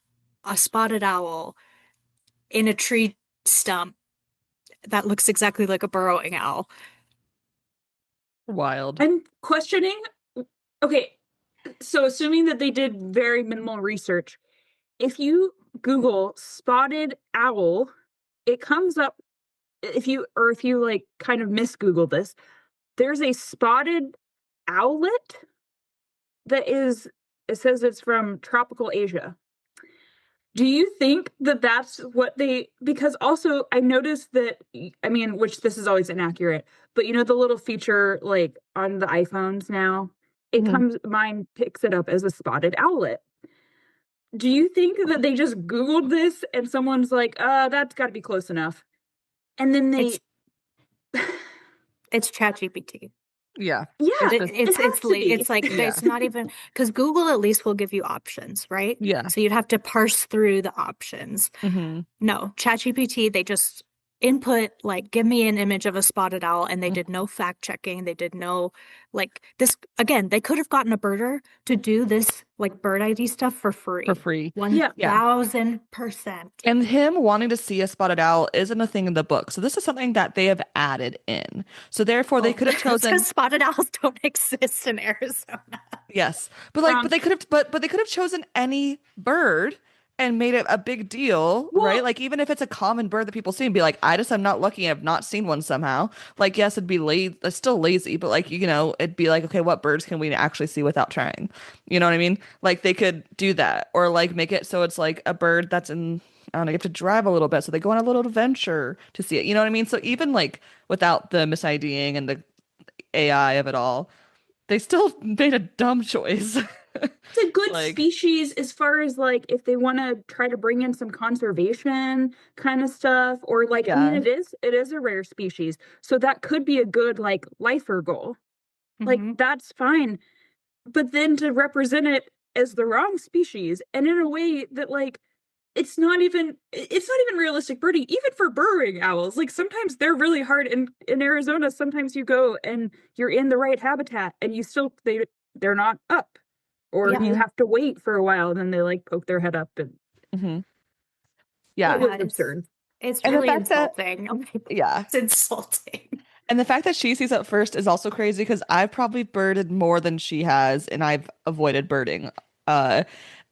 A spotted owl in a tree stump that looks exactly like a burrowing owl. Wild. I'm questioning. Okay, so assuming that they did very minimal research, if you Google spotted owl, it comes up. If you like kind of miss Google this, there's a spotted owlet that is. It says it's from tropical Asia. Do you think that that's what they, because also I noticed that, I mean, which this is always inaccurate, but you know, the little feature like on the iPhones now, it Mhm. mine picks it up as a spotted owlet. Do you think that they just Googled this and someone's like, that's got to be close enough? And then they, It's ChatGPT. Yeah. yeah, It's like Yeah. it's not even, because Google at least will give you options, right? Yeah. So you'd have to parse through the options. Mm-hmm. No, ChatGPT, they just input like, give me an image of a spotted owl, and they Mhm. did no fact checking. They did no like this again. They could have gotten a birder to do this like bird ID stuff for free. For free. 1000%. And him wanting to see a spotted owl isn't a thing in the book. So this is something that they have added in. So therefore they could have chosen because spotted owls don't exist in Arizona. yes. But like but they could have chosen any bird and made it a big deal, right? Well, Like even if it's a common bird that people see and be like, I just am not lucky, I've not seen one somehow. Like yes, it'd be lazy, it's still lazy, but like it'd be like, okay, what birds can we actually see without trying? You know what I mean? Like they could do that, or like make it so it's like a bird that's in. I don't know, you have to drive a little bit, so they go on a little adventure to see it. You know what I mean? So even like without the misiding and the AI of it all, they still made a dumb choice. it's a good Like, species as far as like if they want to try to bring in some conservation kind of stuff, or like, I mean, yeah. it is a rare species, so that could be a good like lifer goal. Like Hmm. that's fine. But then to represent it as the wrong species and in a way that like it's not even realistic birding, even for burrowing owls. Like sometimes they're really hard in Arizona. Sometimes you go and you're in the right habitat and you still they're not up. Or Yeah. you Hmm. have to wait for a while, and then they like poke their head up, and Hmm. it Yeah. was Yeah, absurd. it's And the really fact that, insulting. Oh my God, yeah. it's insulting. And the fact that she sees it first is also crazy because I've probably birded more than she has, and I've avoided birding. Uh,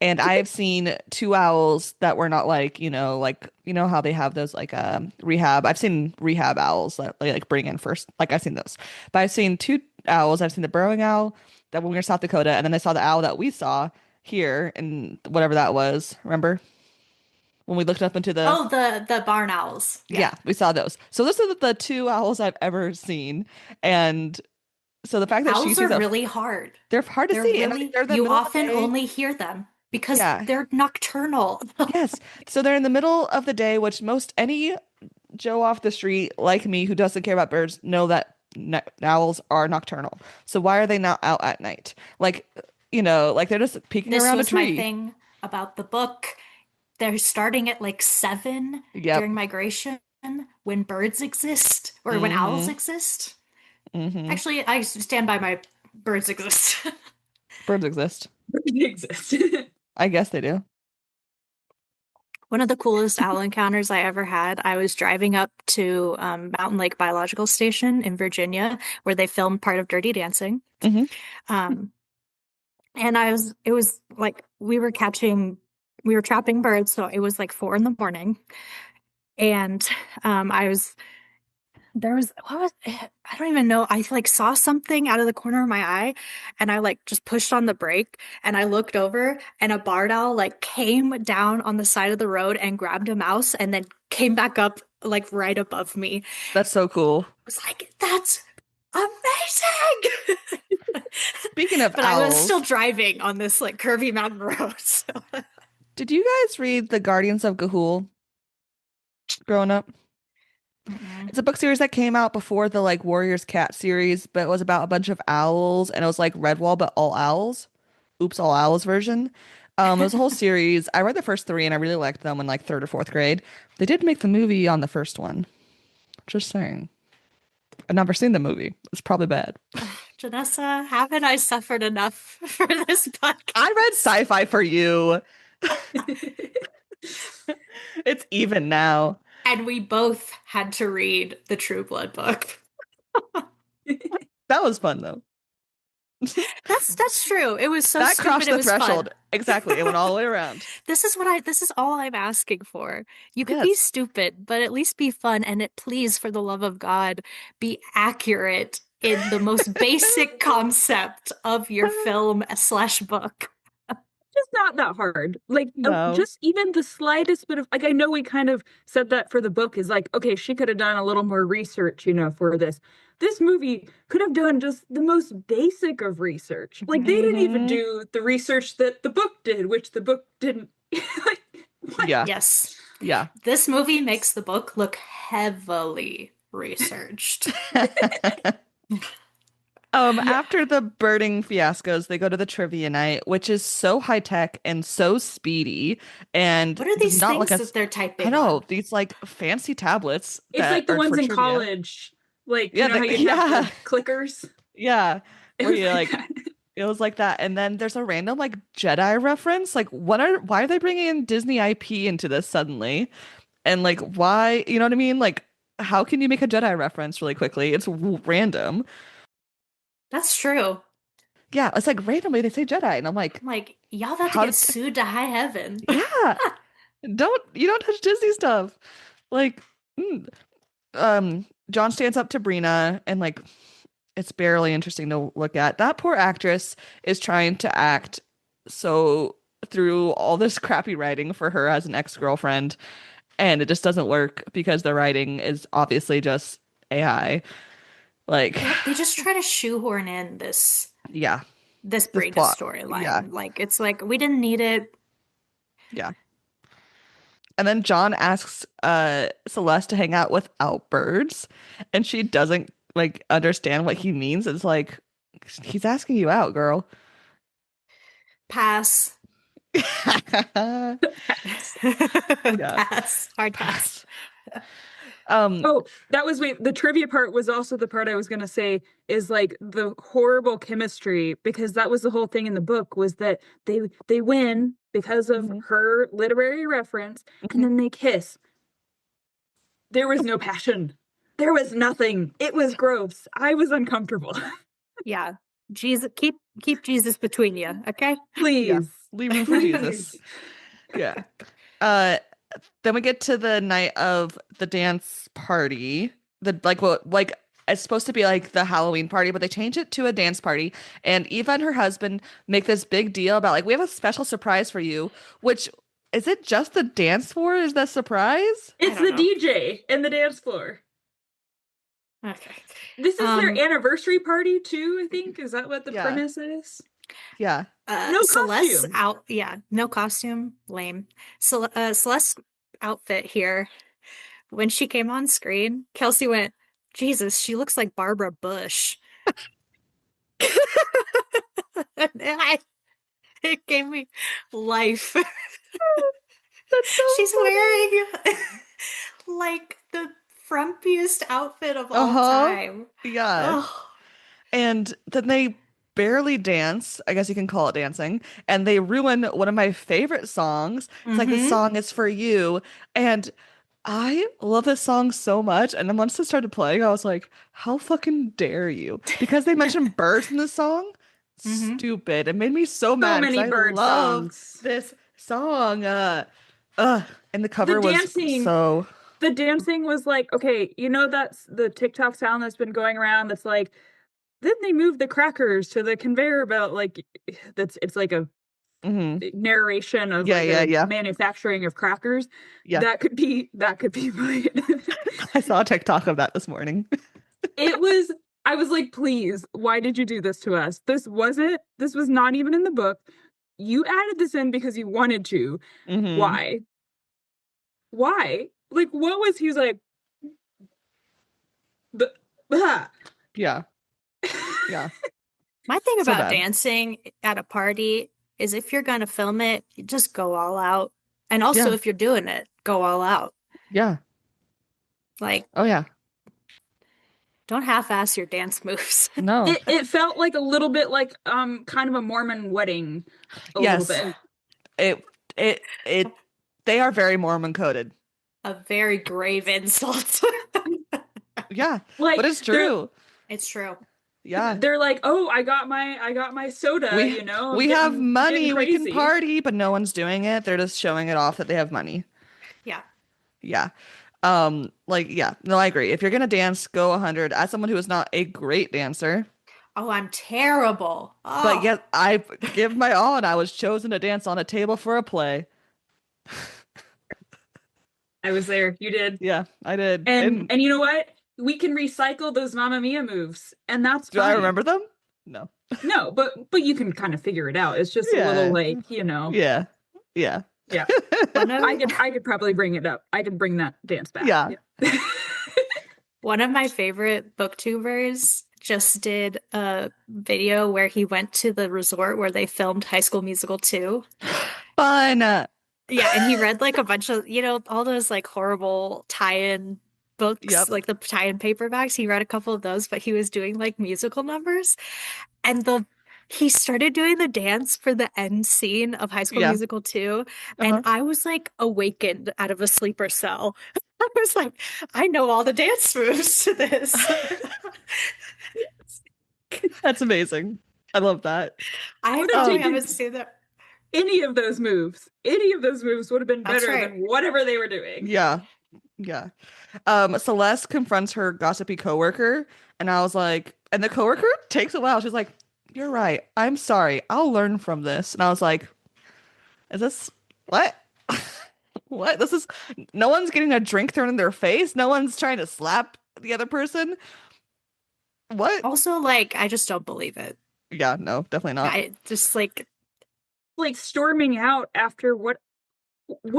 and I've seen two owls that were not like, like how they have those like rehab. I've seen rehab owls that they like bring in first. Like I've seen those. But I've seen two owls. I've seen the burrowing owl that when we were in South Dakota, and then I saw the owl that we saw here and whatever that was. Remember when we looked up into the Oh, the barn owls. Yeah. yeah, we saw those. So those are the two owls I've ever seen. And so the fact that she Owls are sees a, really hard. they're hard to They're see, and like really, they're in the you middle of the often day. only hear them because Yeah, they're nocturnal. yes. So they're in the middle of the day, which most any Joe off the street like me who doesn't care about birds know that owls are nocturnal. So why are they not out at night? Like, like they're just peeking This around a was my tree. thing about the book. They're starting at like 7 Yep. during migration when birds exist or when owls Mm-hmm. exist. Mm-hmm. Actually, I stand by my birds exist. Birds exist. They exist. I guess they do. One of the coolest owl encounters I ever had, I was driving up to Mountain Lake Biological Station in Virginia, where they filmed part of Dirty Dancing. Mm-hmm. Um, and it was like we were trapping birds, so it was like 4 in the morning. And I was there was what was I don't even know. I like saw something out of the corner of my eye and I like just pushed on the brake and I looked over and a barred owl like came down on the side of the road and grabbed a mouse and then came back up like right above me. That's so cool. I was like, that's amazing. Speaking of But I was still owls, driving on this like curvy mountain road. So. did you guys read The Guardians of Ga'Hoole growing up? Mm-mm. It's a book series that came out before the like Warriors Cat series, but it was about a bunch of owls and it was like Redwall but all owls. Oops, all owls version. It was a whole series. I read the first three and I really liked them in like third or fourth grade. They did make the movie on the first one. Just saying. I've never seen the movie. It's probably bad. Janessa, haven't I suffered enough for this I read podcast? sci-fi for you. It's even now. And we both had to read the True Blood book. That was fun though. That's true. It was so That stupid. crossed It the was fun. threshold. Exactly. It went all the way around. This is all I'm asking for. You could be Yes. stupid, but at least be fun and it please, for the love of God, be accurate in the most basic concept of your film slash book. Just not that hard. Like No. just even the slightest bit of like I know we kind of said that for the book is like okay, she could have done a little more research, for this. This movie could have done just the most basic of research. Like they didn't even Hmm. do the research that the book did, which the book didn't. Like what? Yeah. Yes. Yeah. This movie makes the book look heavily researched. Yeah. After the birding fiascos, they go to the trivia night, which is so high tech and so speedy and What are does these not look things as that they're I typing know, on? these like fancy tablets It's that like the are for ones in trivia. college. Like, Yeah, how you'd have yeah, the clickers? yeah. It Where was you like like that. it was like that. And then there's a random like Jedi reference. Like why are they bringing in Disney IP into this suddenly? And like why, you know what I mean? Like how can you make a Jedi reference really quickly? It's random. That's true. Yeah, it's like randomly they say Jedi, and I'm like, I'm like, y'all about to how get did? sued to high heaven. Yeah, you don't touch Disney stuff. Like, mm. John stands up to Brina, and like, it's barely interesting to look at. That poor actress is trying to act so through all this crappy writing for her as an ex-girlfriend, and it just doesn't work because the writing is obviously just AI. Like, Yep, they just try to shoehorn in yeah, this this Brina plot. Yeah, storyline. Like it's like we didn't need it. yeah. And then John asks Celeste to hang out without birds, and she doesn't like understand what he means. It's like he's asking you out, girl. Pass. Yeah. Pass. Hard pass. Um, Oh, that was wait, the trivia part was also the part I was gonna say is like the horrible chemistry because that was the whole thing in the book was that they win because of mhm, her literary reference and mhm. then they kiss. There was no passion. There was nothing. It was gross. I was uncomfortable. Yeah. Jesus, keep Jesus between you, okay? Yeah, Please. leave room for Jesus. Please. Yeah. Uh, then we get to the night of the dance party. The like what like it's supposed to be like the Halloween party, but they change it to a dance party. And Eva and her husband make this big deal about like we have a special surprise for you, which is it just the dance floor is the surprise? I It's don't the know. DJ and the dance floor. Okay. This is their Um, anniversary party too, I think. Is that what the Yeah. premise is? Yeah. No Celeste's costume. out, yeah, no costume, lame. Celeste's outfit here, when she came on screen, Kelsey went, Jesus, she looks like Barbara Bush. And it gave me life. That's so She's funny. wearing like the frumpiest outfit of all Uh-huh. time. Yeah. Oh. And then they barely dance, I guess you can call it dancing, and they ruin one of my favorite songs. It's like this Mm-hmm. song is for you. And I love this song so much. And then once it started playing, I was like, how fucking dare you? Because they mentioned birds in the song. Mm-hmm. Stupid. It made me so So mad because many I bird love songs. this song. Uh, and the The cover was dancing, so the dancing was like, okay, you know that's the TikTok sound that's been going around that's like, then they move the crackers to the conveyor belt, like that's it's like a mhm. narration of Yeah, like yeah, a yeah. manufacturing of crackers. Yeah. That could be my I saw a TikTok of that this morning. it was I was like, please, why did you do this to us? This was not even in the book. You added this in because you wanted to. Hmm. Why? Why? Like what was he was like the ah. Yeah. Yeah. My thing So about bad. dancing at a party is if you're going to film it, you just go all out. And also, Yeah. if you're doing it, go all out. Yeah. Like, Oh yeah. don't half-ass your dance moves. No. It felt like a little bit like kind of a Mormon wedding a little Yes. bit. It they are very Mormon coded. A very grave insult. Yeah. But Like it's true. It's true. Yeah. they're like, "Oh, I got my soda, We you know. I'm we have getting money, we can crazy." party, but no one's doing it. They're just showing it off that they have money. Yeah. Yeah. Like yeah, no, I agree. If you're gonna dance, go 100. As someone who is not a great dancer, Oh, I'm terrible. but Oh. yet I give my all and I was chosen to dance on a table for a play. I was there. You did. Yeah, I did. And And you know what? We can recycle those Mamma Mia moves, and that's do I fine. remember them? No. No, but you can kind of figure it out. It's just a little Yeah. like, you know, Yeah. Yeah. yeah. One of I could probably bring it up. I could bring that dance back. Yeah. Yeah. one of my favorite booktubers just did a video where he went to the resort where they filmed High School Musical 2. Fun. Yeah, and he read like a bunch of, all those like horrible tie-in books, Yep. like the tie-in paperbacks. He read a couple of those, but he was doing like musical numbers. And he started doing the dance for the end scene of High School Yeah. Musical 2, and Uh-huh. I was like awakened out of a sleeper cell. I was like, I know all the dance moves to this. That's amazing. I love that. I Would have probably taken haven't seen that. any of those moves. Any of those moves would have been That's better right. than whatever they were doing. Yeah. Yeah. Celeste confronts her gossipy coworker, and I was like, and the coworker takes a while. She's like, "You're right. I'm sorry. I'll learn from this." And I was like, "Is this what? What? This is no one's getting a drink thrown in their face. No one's trying to slap the other person. What?" Also, like, I just don't believe it. Yeah, no, definitely not. I just like Like storming out after what did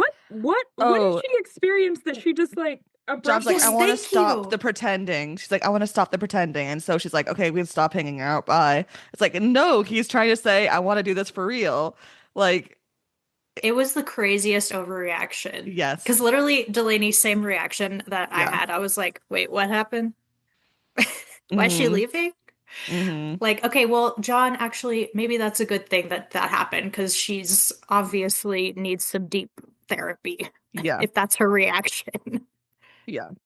Oh, she experience that she just like John's like, "I yes, abruptly want to thank stop you. the pretending." She's like, "I want to stop the pretending." And so she's like, "Okay, we can stop hanging out. Bye." It's like, no, he's trying to say, "I want to do this for real." Like, It was the craziest overreaction. Because yes. literally, Delaney, same reaction that I Yeah. had. I was like, wait, what happened? Why is she Mm-hmm. leaving? Mm-hmm. Like, okay, well, John, actually, maybe that's a good thing that that happened because she's obviously needs some deep therapy Yeah. if that's her reaction. Yeah. and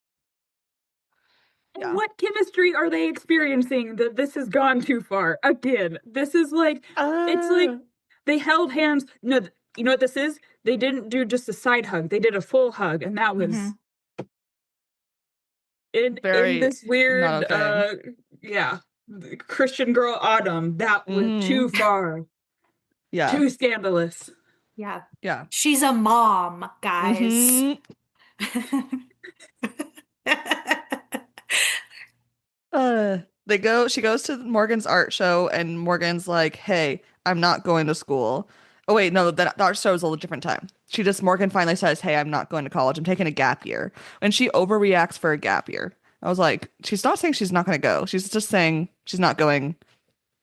Yeah. what chemistry are they experiencing that this has gone too far? Again, this is like it's like Uh, they held hands. No, you know what this is? They didn't do just a side hug. They did a full hug, and that was Hmm. in very this not weird okay. yeah, Christian girl Autumn. That went too Mm-hmm. far. Yeah. Too scandalous. Yeah. Yeah. She's a mom, guys. Mm-hmm. She goes to Morgan's art show, and Morgan's like, "Hey, I'm not going to school." Oh wait, no, the art show is a different time. Morgan finally says, "Hey, I'm not going to college. I'm taking a gap year." And she overreacts for a gap year. I was like, she's not saying she's not going to go. She's just saying she's not going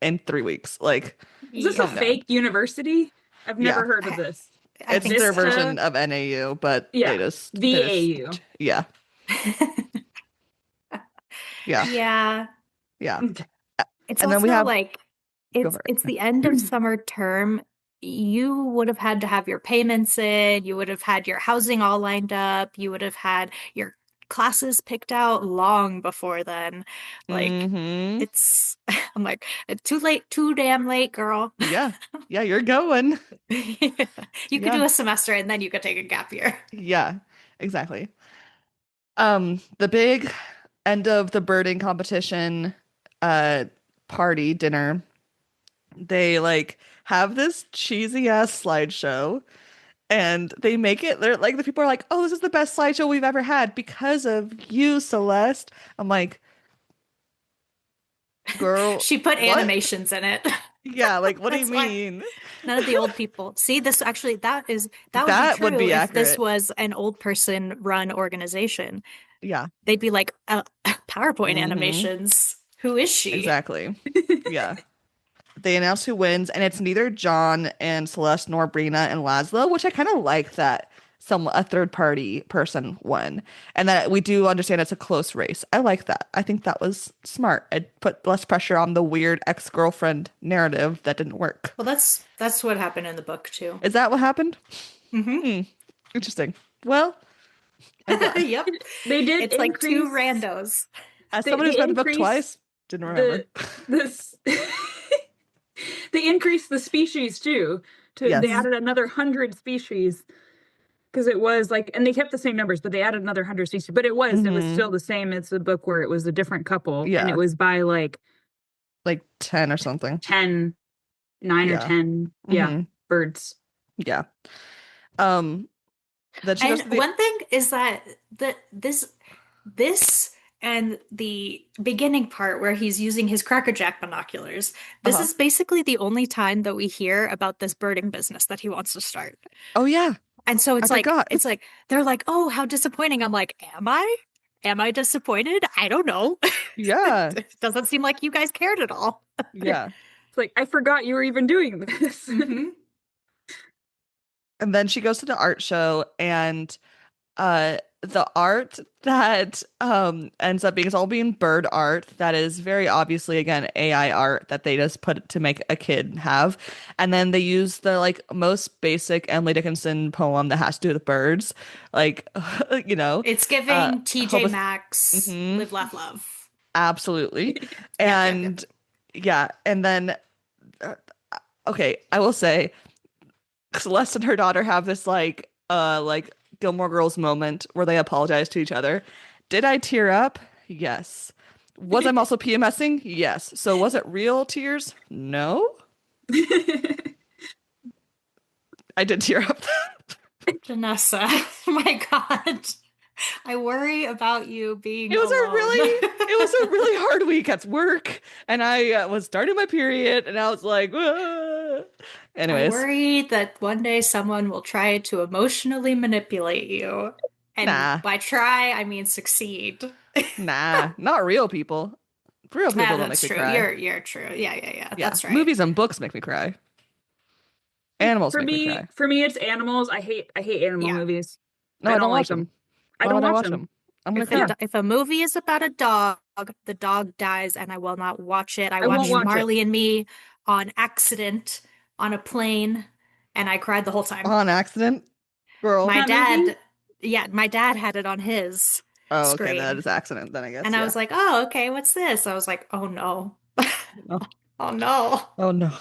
in 3 weeks. Like, Is this a Yeah. calm down. fake university? I've Yeah. never heard of this. I It's think their so. Vista? version of NAU, but Yeah. they just VAU. yeah. Yeah. Yeah. Yeah. Okay. It's And then we also have like go for it's it. the end of summer term. You would have had to have your payments in, you would have had your housing all lined up, you would have had your classes picked out long before then. Like Mm-hmm. it's I'm like, too late, too damn late, girl. Yeah. Yeah, you're going. You could Yeah. do a semester and then you could take a gap year. Yeah. Exactly. The big end of the birding competition uh party dinner, they like have this cheesy ass slideshow, and they make it they're like the people are like, "Oh, this is the best slideshow we've ever had because of you, Celeste." I'm like, "Girl, She put what?" animations in it. Yeah, like, what do you That's why mean? none of the old people. See, this actually that would be That would true be if this accurate. was an old person run organization. Yeah. They'd be like, PowerPoint Mm-hmm. animations. Who is she? Exactly. Yeah. They announce who wins, and it's neither John and Celeste nor Brina and Laszlo, which I kind of like that a third party person won, and that we do understand it's a close race. I like that. I think that was smart. It put less pressure on the weird ex-girlfriend narrative that didn't work. Well, that's what happened in the book too. Is that what happened? Hmm. Hmm. Interesting. Well, I'm glad. Yep. They did It's like two increase randos. As they, someone who's they read the book increase twice, didn't remember. the this they increased the species too. They Yes. Hmm. added another 100 species because it was like, and they kept the same numbers, but they added another 100 species. But it was Hmm. still the same as the book where it was a different couple, and it Yeah. was by like Like 10 or something. 10, 9 or Yeah. 10, yeah, Hmm. birds. Yeah. Um, then she goes And to the one thing is that this and the beginning part where he's using his Cracker Jack binoculars, this uh-huh. is basically the only time that we hear about this birding business that he wants to start. Oh yeah, And so I it's like forgot. they're like, "Oh, how disappointing." I'm like, "Am I? Am I disappointed? I don't know." Yeah. It doesn't seem like you guys cared at all. Yeah. It's like, I forgot you were even doing this. Hmm. And then she goes to the art show, and the art that ends up being it's all being bird art that is very obviously again AI art that they just put to make a kid have. And then they use the like most basic Emily Dickinson poem that has to do with birds. Like you know, It's uh giving hope TJ with Maxx mhm, Live Laugh Love. absolutely. Yep, yep, yep. And yeah, and then okay, I will say Celeste and her daughter have this like Gilmore Girls moment where they apologize to each other. Did I tear up? Yes. Was I also PMSing? Yes. So was it real tears? No. I did tear up. Jenessa, oh my God. I worry about you being It was alone. a really hard week at work, and I was starting my period, and I was like, "Ah." I Anyways, worry that one day someone will try to emotionally manipulate you. And nah, by try, I mean succeed. nah, not real people. Real Ah, people don't make that's me true. cry. You're true. Yeah. Yeah, That's right. movies and books make me cry. Animals make me cry. For me, it's animals. I hate animal Yeah. movies. No, I I don't don't like watch them. them. I Why don't would I watch watch them. them? I'm gonna If a cry. if a movie is about a dog, the dog dies, and I will not watch it. I I won't watched watch it. Marley and Me on accident on a plane, and I cried the whole time. On accident, girl. My That movie? dad, yeah, my dad had it on his Oh, okay, that screen, is accident then, I guess. and I Yeah. was like, "Oh, okay, what's this?" I was like, "Oh no, Oh, oh no." oh no.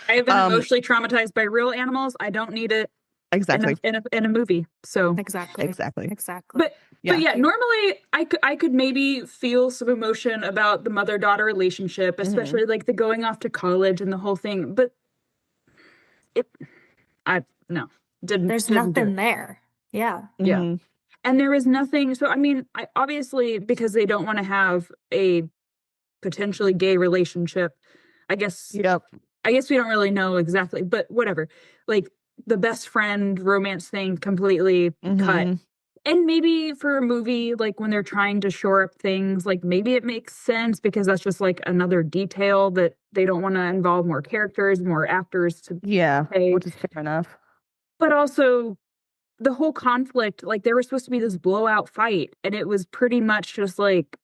I have been Um, emotionally traumatized by real animals. I don't need it exactly, in a movie. So, Exactly, exactly. exactly. but Yeah. yeah, normally I could maybe feel some emotion about the mother-daughter relationship, Hmm. especially like the going off to college and the whole thing. But it I no, There's didn't do nothing it. there. Yeah. Yeah. Hmm. And there was nothing. So I mean, I obviously because they don't want to have a potentially gay relationship. I guess Yep. I guess we don't really know exactly, but whatever. Like the best friend romance thing completely cut. Hmm. And maybe for a movie, like when they're trying to shore up things, like maybe it makes sense because that's just like another detail that they don't want to involve more characters, more actors to Yeah, pay. which is fair enough. But also the whole conflict, like there was supposed to be this blowout fight, and it was pretty much just like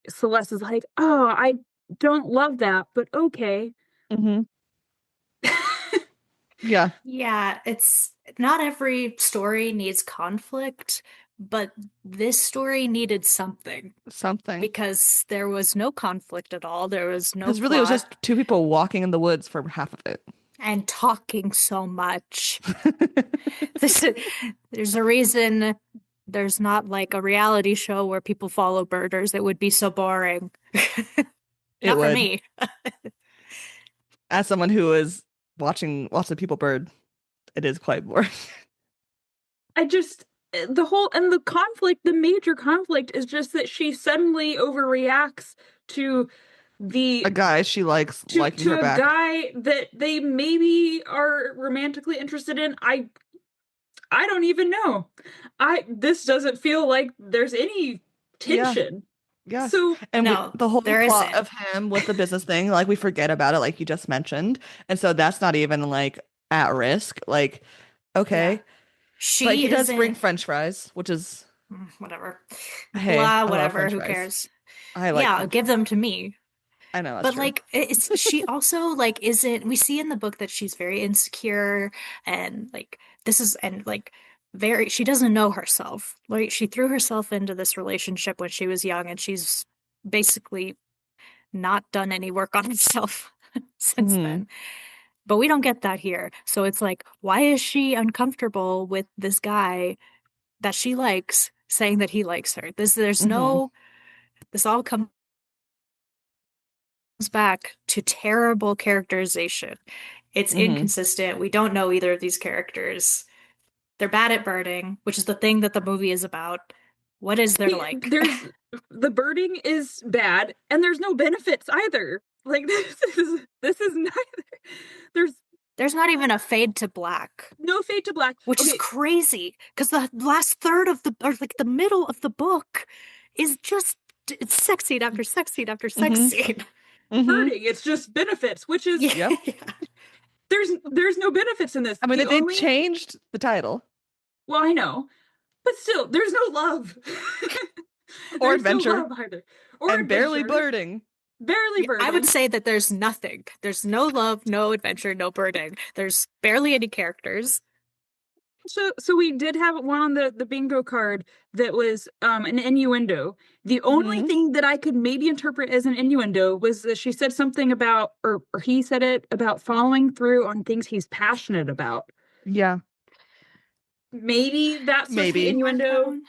Celeste is like, oh, I don't love that, but okay. Hmm. Yeah, Yeah, it's not every story needs conflict, but this story needed something something. because there was no conflict at all. There was no Because really, it was plot just two people walking in the woods for half of it. and talking so much. This is, there's a reason there's not like a reality show where people follow birders. It would be so boring. It Not for would. me. As someone who is watching lots of people bird, it is quite boring. I just the whole and the conflict, the major conflict is just that she suddenly overreacts to A the guy she likes liking her to a back. guy that they maybe are romantically interested in. I don't even know. I this doesn't feel like there's any Yeah, tension. yes. So And No, the whole there plot isn't. of him with the business thing, like we forget about it, like you just mentioned. And so that's not even like at risk. Like, Yeah. okay. But he She does bring isn't, French fries, which is, whatever. hey, Blah, I love whatever. French Who fries. cares? I like Yeah, French give fries. them to me. I know that's But true. like it's she also like isn't we see in the book that she's very insecure and like this is and like very she doesn't know herself. Like she threw herself into this relationship when she was young and she's basically not done any work on herself since Hmm. then. But we don't get that here. So it's like why is she uncomfortable with this guy that she likes saying that he likes her? There's Hmm. no this all comes back to terrible characterization. It's Hmm. inconsistent. We don't know either of these characters. They're bad at birding, which is the thing that the movie is about. What is there to like? there's the birding is bad, and there's no benefits either. Like this is neither. There's There's not even a fade to black, no fade to black. which is Okay, crazy because the last third of the or like the middle of the book is just it's sex scene after sex scene after sex Hmm. scene. Hmm. birding, it's just benefits, which is Yeah. Yep. there's no benefits in this. I mean, The they only changed the title well, I know, but still, there's no love. or There's no adventure love either, or and barely adventure, birding. barely Yeah, I would birding. say that there's nothing. There's no love, no adventure, no birding. There's barely any characters. So we did have one on the bingo card that was an innuendo. The only Mhm. thing that I could maybe interpret as an innuendo was that she said something about, or he said it about following through on things he's passionate about. Yeah, Maybe that's supposed to be maybe. Mark that innuendo. one?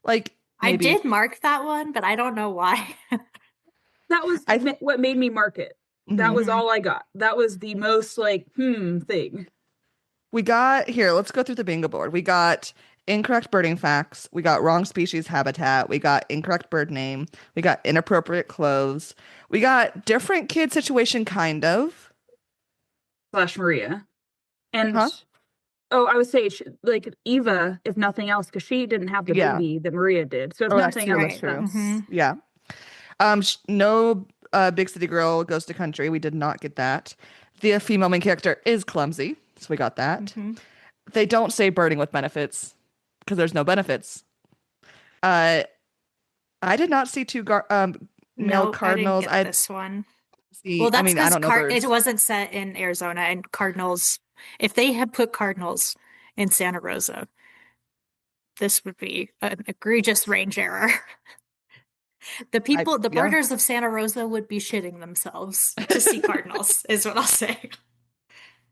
Like I maybe. did mark that one, but I don't know why. That was I th- what made me mark it. That mhm. was all I got. That was the most like thing. We got here, let's go through the bingo board. We got incorrect birding facts. We got wrong species habitat. We got incorrect bird name. We got inappropriate clothes. We got different kid situation, kind of. Slash Maria. And Huh? oh, I would say like Eva, if nothing else, because she didn't have the Yeah. baby that Maria did. So if Oh, that's nothing true. else, That's Right. true. Hmm. Yeah. No big city girl goes to country. We did not get that. The female main character is clumsy, so we got that. Hmm. They don't say birding with benefits because there's no benefits. Uh, I did not see two male Nope, I didn't cardinals. get I this one. see. Well, I that's mean, I because don't know It birds. wasn't set in Arizona, and Cardinals, if they had put Cardinals in Santa Rosa, this would be an egregious range error. The Yeah. birders of Santa Rosa would be shitting themselves to see Cardinals, is what I'll say.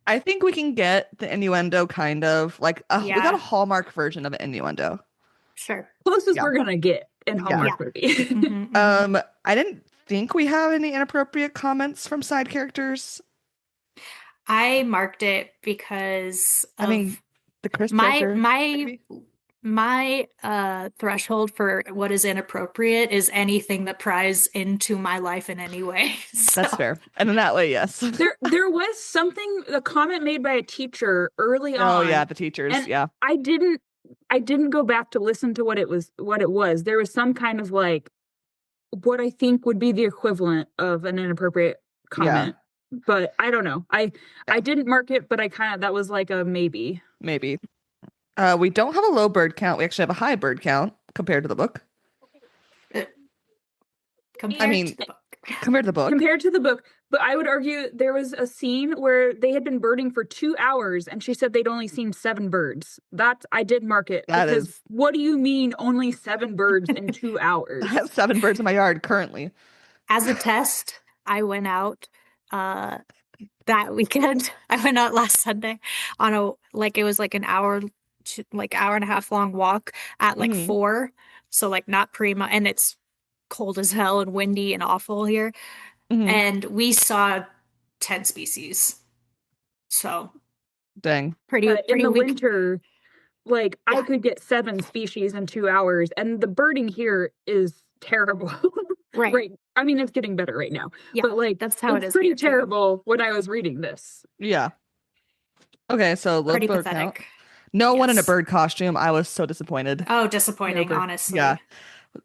I think we can get the innuendo kind of like we got a Yeah, Hallmark version of an innuendo. sure. closest Yeah. we're gonna get in Yeah. Yeah. Hallmark movie. Hmm. Hmm. I didn't think we have any inappropriate comments from side characters. I marked it because I mean, of the Chris my character, my maybe. my threshold for what is inappropriate is anything that pries into my life in any way. That's So, fair. And in that way, yes. There was something, a comment made by a teacher early Oh yeah, on, the teachers. and Yeah. I didn't go back to listen to what it was. There was some kind of like what I think would be the equivalent of an inappropriate Yeah. comment. But I don't know. I didn't mark it, but I kind of, that was like a maybe. Maybe. We don't have a low bird count. We actually have a high bird count compared to the book. uh, I compared mean, to the book. compared to the book. Compared to the book. But I would argue there was a scene where they had been birding for 2 hours and she said they'd only seen 7 birds. That I did mark it That because is what do you mean only 7 birds in 2 hours? I have 7 birds in my yard currently. As a test, I went out uh that weekend. I went out last Sunday on a like it was like an hour to like hour and a half long walk at like Hmm 4. So like not prima, and it's cold as hell and windy and awful here. hmm And we saw 10 species. So Dang. But in pretty the weak. winter, like I Yeah, could get 7 species in 2 hours, and the birding here is terrible. right. Right. I mean, it's getting better right now, Yeah, but like that's how it it's is pretty here too. terrible when I was reading this. Yeah. Okay, so low Pretty bird count. pathetic. No one in a Yes. bird costume. I was so disappointed. Oh, No disappointing, bird. Yeah. honestly.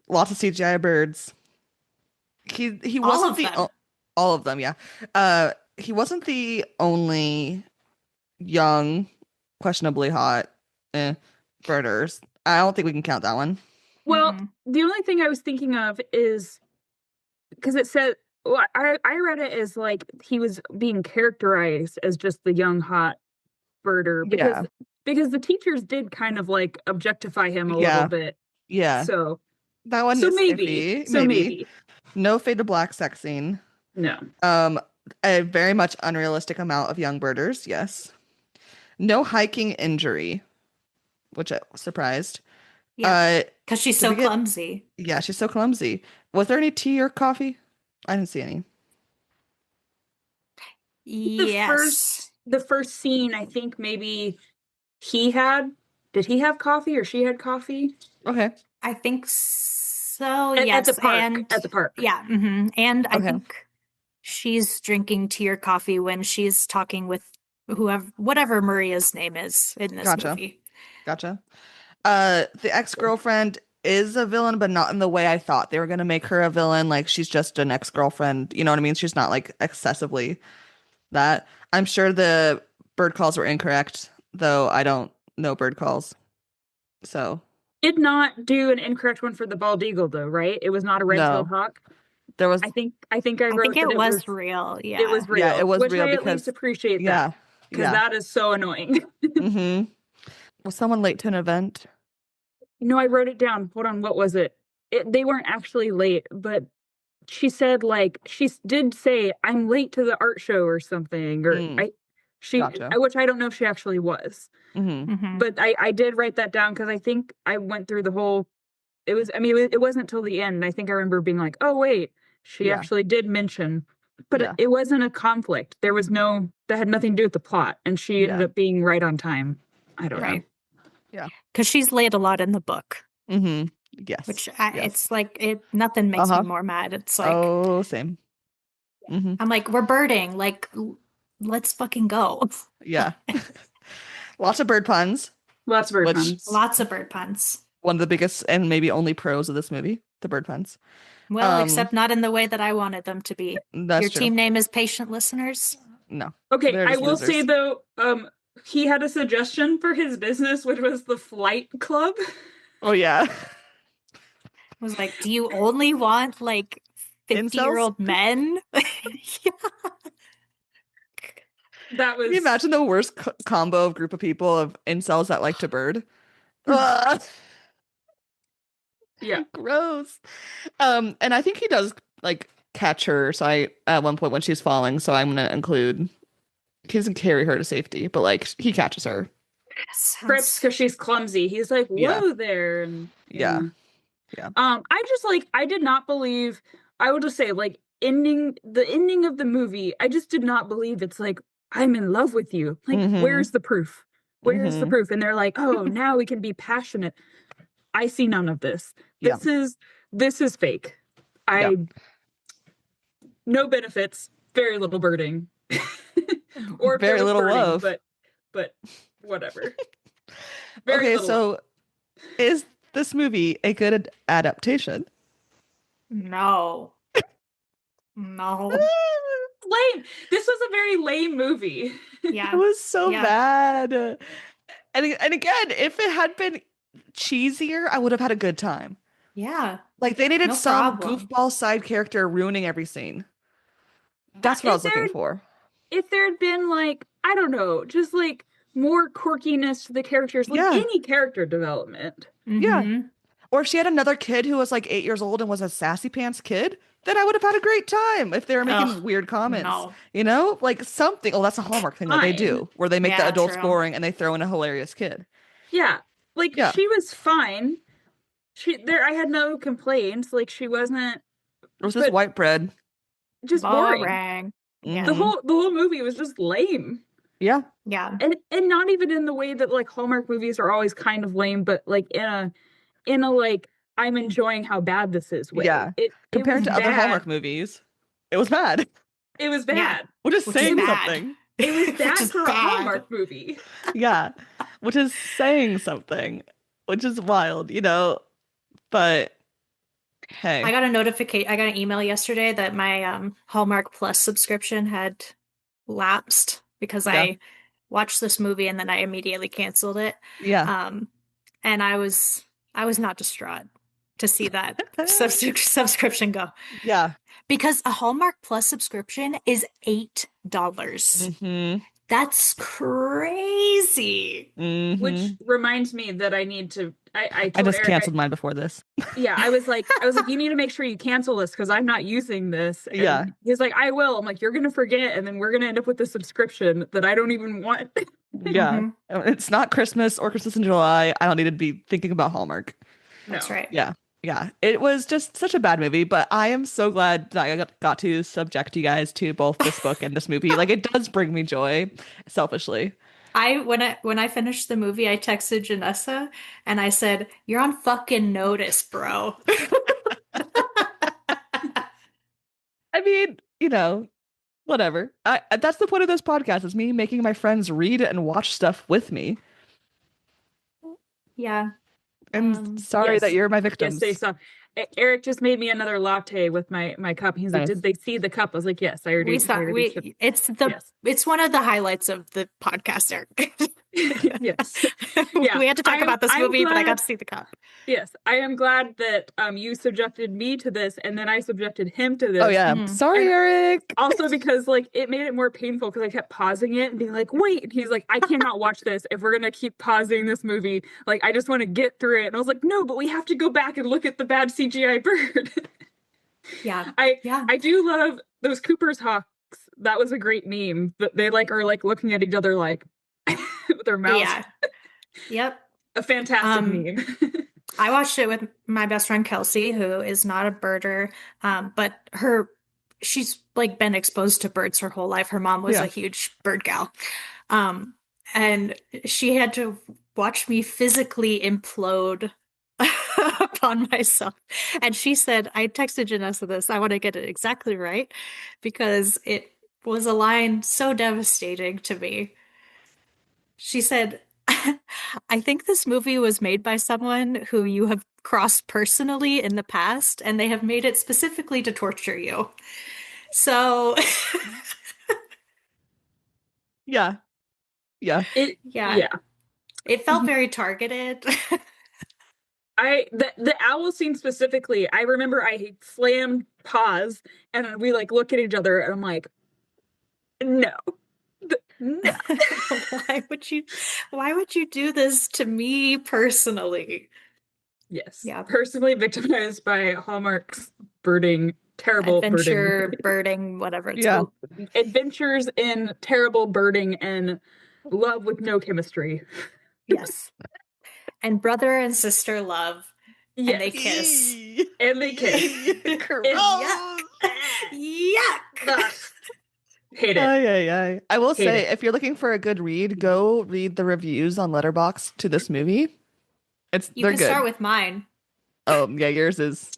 Lots of CGI birds. He All wasn't of them. all of them, yeah. He wasn't the only young, questionably hot birders. I don't think we can count that one. Well, Mm-mm. the only thing I was thinking of is because it said, well, I read it as like he was being characterized as just the young hot birder Yeah. because the teachers did kind of like objectify him a little Yeah. bit. Yeah. So That one so is maybe. iffy. So maybe. No fade to black sex scene. No. A very much unrealistic amount of young birders, yes. No hiking injury, which I was surprised. Yeah, Uh, because she's did so we get clumsy. Yeah, she's so clumsy. Was there any tea or coffee? I didn't see any. The Yes. first scene, I think maybe did he have coffee or she had coffee? Okay. I think so, At the yes. park. And At the park. yeah, and I Okay. think she's drinking tea or coffee when she's talking with whatever Maria's name is in this Gotcha. movie. Gotcha. The ex-girlfriend is a villain, but not in the way I thought they were gonna make her a villain. Like she's just an ex-girlfriend. You know what I mean? She's not like excessively that. I'm sure the bird calls were incorrect, though I don't know bird calls. So Did not do an incorrect one for the bald eagle though, right? It was not a red-tailed no, hawk. there was I I think wrote that it it was was real. it was Yeah. yeah, real, it was which real I at least because appreciate that yeah, because yeah. that is so annoying. Mm-hmm. Was someone late to an event? No, I wrote it down. Hold on, what was it? They weren't actually late, but she said like did say I'm late to the art show or something, or Mm, gotcha. which I don't know if she actually was, Hmm. but I did write that down because I think I went through the whole. It was, I mean, it wasn't till the end. I think I remember being like, oh wait, she Yeah. actually did mention, but Yeah. it wasn't a conflict. There was no that had nothing to do with the plot, and she ended Yeah. up being right on time. I don't know. Right. Yeah. Because she's late a lot in the book, Mm-hmm. Yes. which Yes. it's like nothing makes me more mad. It's like Oh, same. Mm-hmm. I'm like, we're birding, like let's fucking go. Yeah. Lots of bird puns, Lots of bird which puns. Lots of bird puns. one of the biggest and maybe only pros of this movie, the bird puns. Well, except not in the way that I wanted them to be. That's Your true. team name is Patient Listeners. No. Okay, They're I just will say losers. though, he had a suggestion for his business, which was the Flight Club. Oh yeah. Was like, do you only want like 50-year-old men? Yeah. That was. Can you imagine the worst combo of group of people of incels that like to bird? Ugh. Yeah. Gross. And I think he does like catch her. So I at one point when she's falling, so I'm gonna include he doesn't carry her to safety, but like he catches her. Trips because she's clumsy. He's like, whoa Yeah. there. And Yeah. Yeah. I just like I did not believe I will just say like the ending of the movie, I just did not believe it's like, I'm in love with you. Like, where's the proof? Where's the proof? And they're like, oh, now we can be passionate. I see none of this. Yeah. This is fake. No benefits, very little birding. Or very little birding, love. But whatever. Very okay, little so love. is this movie a good adaptation? No. No. Lame. This was a very lame movie. Yeah. It was so bad. And again, if it had been cheesier, I would have had a good time. Yeah. Like they needed No some problem. goofball side character ruining every scene. That's what I was looking for. If there had been like, I don't know, just like more quirkiness to the characters, like any character development. Yeah. Or if she had another kid who was like 8 years old and was a sassy pants kid, then I would have had a great time if they were making weird comments. No. You know? Like something. Oh, that's a Hallmark thing that they do, where they make the adults boring and they throw in a hilarious kid. Yeah. Like she was fine. I had no complaints. Like she wasn't. It was just white bread. Just boring. Yeah. The whole movie was just lame. Yeah. Yeah. And not even in the way that like Hallmark movies are always kind of lame, but like in a like I'm enjoying how bad this is way. Yeah. Compared to other Hallmark movies, it was bad. It was bad. Yeah. Which is saying something. It was bad for a Hallmark movie. Yeah. Which is saying something. Which is wild, you know? But hey. I got an email yesterday that my Hallmark Plus subscription had lapsed because I watched this movie and then I immediately canceled it. Yeah. And I was not distraught to see that subscription go. Yeah. Because a Hallmark Plus subscription is $8. Mm-hmm. That's crazy. Mm-hmm. Which reminds me that I need to. I just canceled mine before this. Yeah, I was like, you need to make sure you cancel this because I'm not using this. And yeah. He's like, I will. I'm like, you're gonna forget, and then we're gonna end up with a subscription that I don't even want. Yeah. It's not Christmas or Christmas in July. I don't need to be thinking about Hallmark. That's right. Yeah. Yeah. It was just such a bad movie, but I am so glad that I got to subject you guys to both this book and this movie. Like it does bring me joy, selfishly. When I finished the movie, I texted Jenessa and I said, "You're on fucking notice, bro." I mean, you know, whatever. That's the point of this podcast, is me making my friends read and watch stuff with me. Yeah. I'm sorry that you're my victims. Yes, Eric just made me another latte with my cup. He's like, Nice. "Did they see the cup?" I was like, "Yes, I already shipped." Yes. It's one of the highlights of the podcast, Eric. Yes. Yeah. We had to talk about this movie, but I got to see the cup. Yes, I am glad that you subjected me to this, and then I subjected him to this. Oh yeah, sorry, And Eric. also because like it made it more painful because I kept pausing it and being like, "Wait," and he's like, "I cannot watch this if we're gonna keep pausing this movie. Like, I just want to get through it." And I was like, "No, but we have to go back and look at the bad CGI bird." Yeah, I do love those Cooper's hawks. That was a great meme. But they like are like looking at each other like with their mouths. Yeah. Yep. A fantastic meme. I watched it with my best friend Kelsey, who is not a birder, but she's like been exposed to birds her whole life. Her mom was a huge bird gal. And she had to watch me physically implode upon myself. And she said, I texted Jenessa this, I want to get it exactly right, because it was a line so devastating to me. She said, I think this movie was made by someone who you have crossed personally in the past, and they have made it specifically to torture you. So, Yeah. It felt very targeted. The owl scene specifically, I remember I slammed pause and we like look at each other and I'm like, no. No. Why would you do this to me personally? Yes. Yeah. Personally victimized by Hallmark's terrible birding, whatever it's Yeah. called. Adventures in terrible birding and love with no chemistry. Yes. And brother and sister love. Yes. And they kiss. And they kiss. Yuck. Hate it. I will say, if you're looking for a good read, go read the reviews on Letterboxd to this movie. You they're can good. start with mine. Oh, yeah, yours is.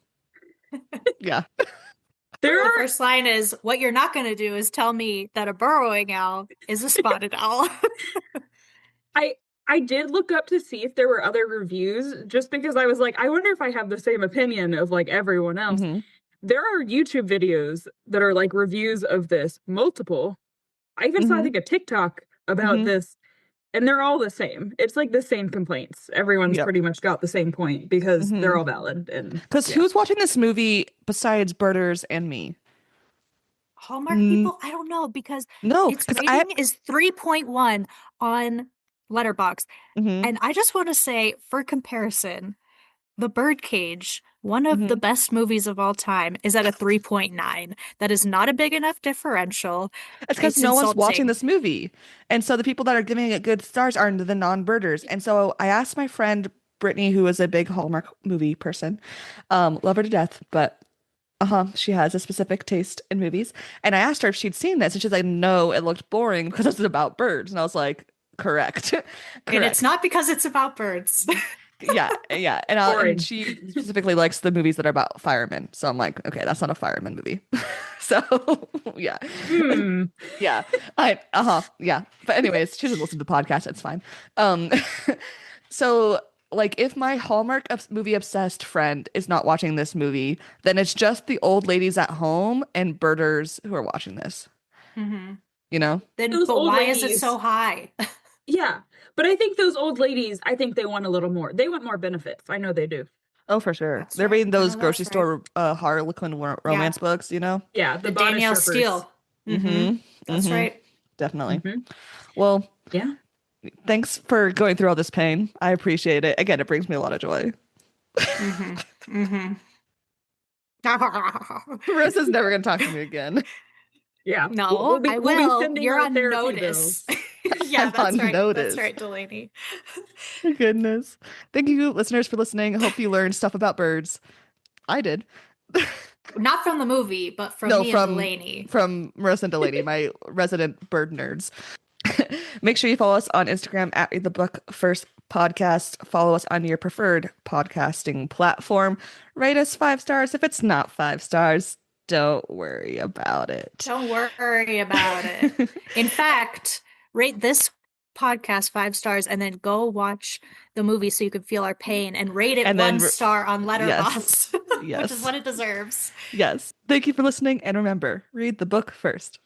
Yeah. The first line is, what you're not going to do is tell me that a burrowing owl is a spotted owl. I did look up to see if there were other reviews, just because I was like, I wonder if I have the same opinion of like everyone else. Mm-hmm. There are YouTube videos that are like reviews of this, multiple. I even saw, I think, a TikTok about this, and they're all the same. It's like the same complaints. Everyone's pretty much got the same point because they're all valid. Because who's watching this movie besides birders and me? Hallmark people? I don't know, because its rating is 3.1 on Letterboxd. And I just want to say, for comparison, The Birdcage, one of the best movies of all time, is at a 3.9. That is not a big enough differential. It's because no one's watching this movie. And so the people that are giving it good stars are the non-birders. And so I asked my friend Brittany, who is a big Hallmark movie person, love her to death, but she has a specific taste in movies. And I asked her if she'd seen this, and she's like, no, it looked boring because it's about birds. And I was like, correct. And it's not because it's about birds. yeah. And she specifically likes the movies that are about firemen. So I'm like, okay, that's not a fireman movie. So yeah. Yeah. Yeah. But anyways, she doesn't listen to the podcast. It's fine. So like, if my Hallmark movie obsessed friend is not watching this movie, then it's just the old ladies at home and birders who are watching this. You know? Then, but why is it so high? Yeah, but I think those old ladies, I think they want a little more. They want more benefits. I know they do. Oh, for sure. They're reading those grocery store Harlequin romance books, you know? Yeah, the Danielle Steele. That's right. Definitely. Well, yeah. Thanks for going through all this pain. I appreciate it. Again, it brings me a lot of joy. Marissa's never going to talk to me again. Yeah. No, I will. You're on notice. Yeah, that's right. Notice. That's right, Delaney. Goodness. Thank you, listeners, for listening. I hope you learned stuff about birds. I did. Not from the movie, but from me and Delaney. From Marissa and Delaney, my resident bird nerds. Make sure you follow us on Instagram at Read the Book First Podcast. Follow us on your preferred podcasting platform. Rate us 5 stars. If it's not 5 stars, don't worry about it. Don't worry about it. In fact, rate this podcast 5 stars and then go watch the movie so you can feel our pain and rate it And then 1 star on yes. Letterboxd, which is Yes. what it deserves. Yes. Thank you for listening. And remember, read the book first.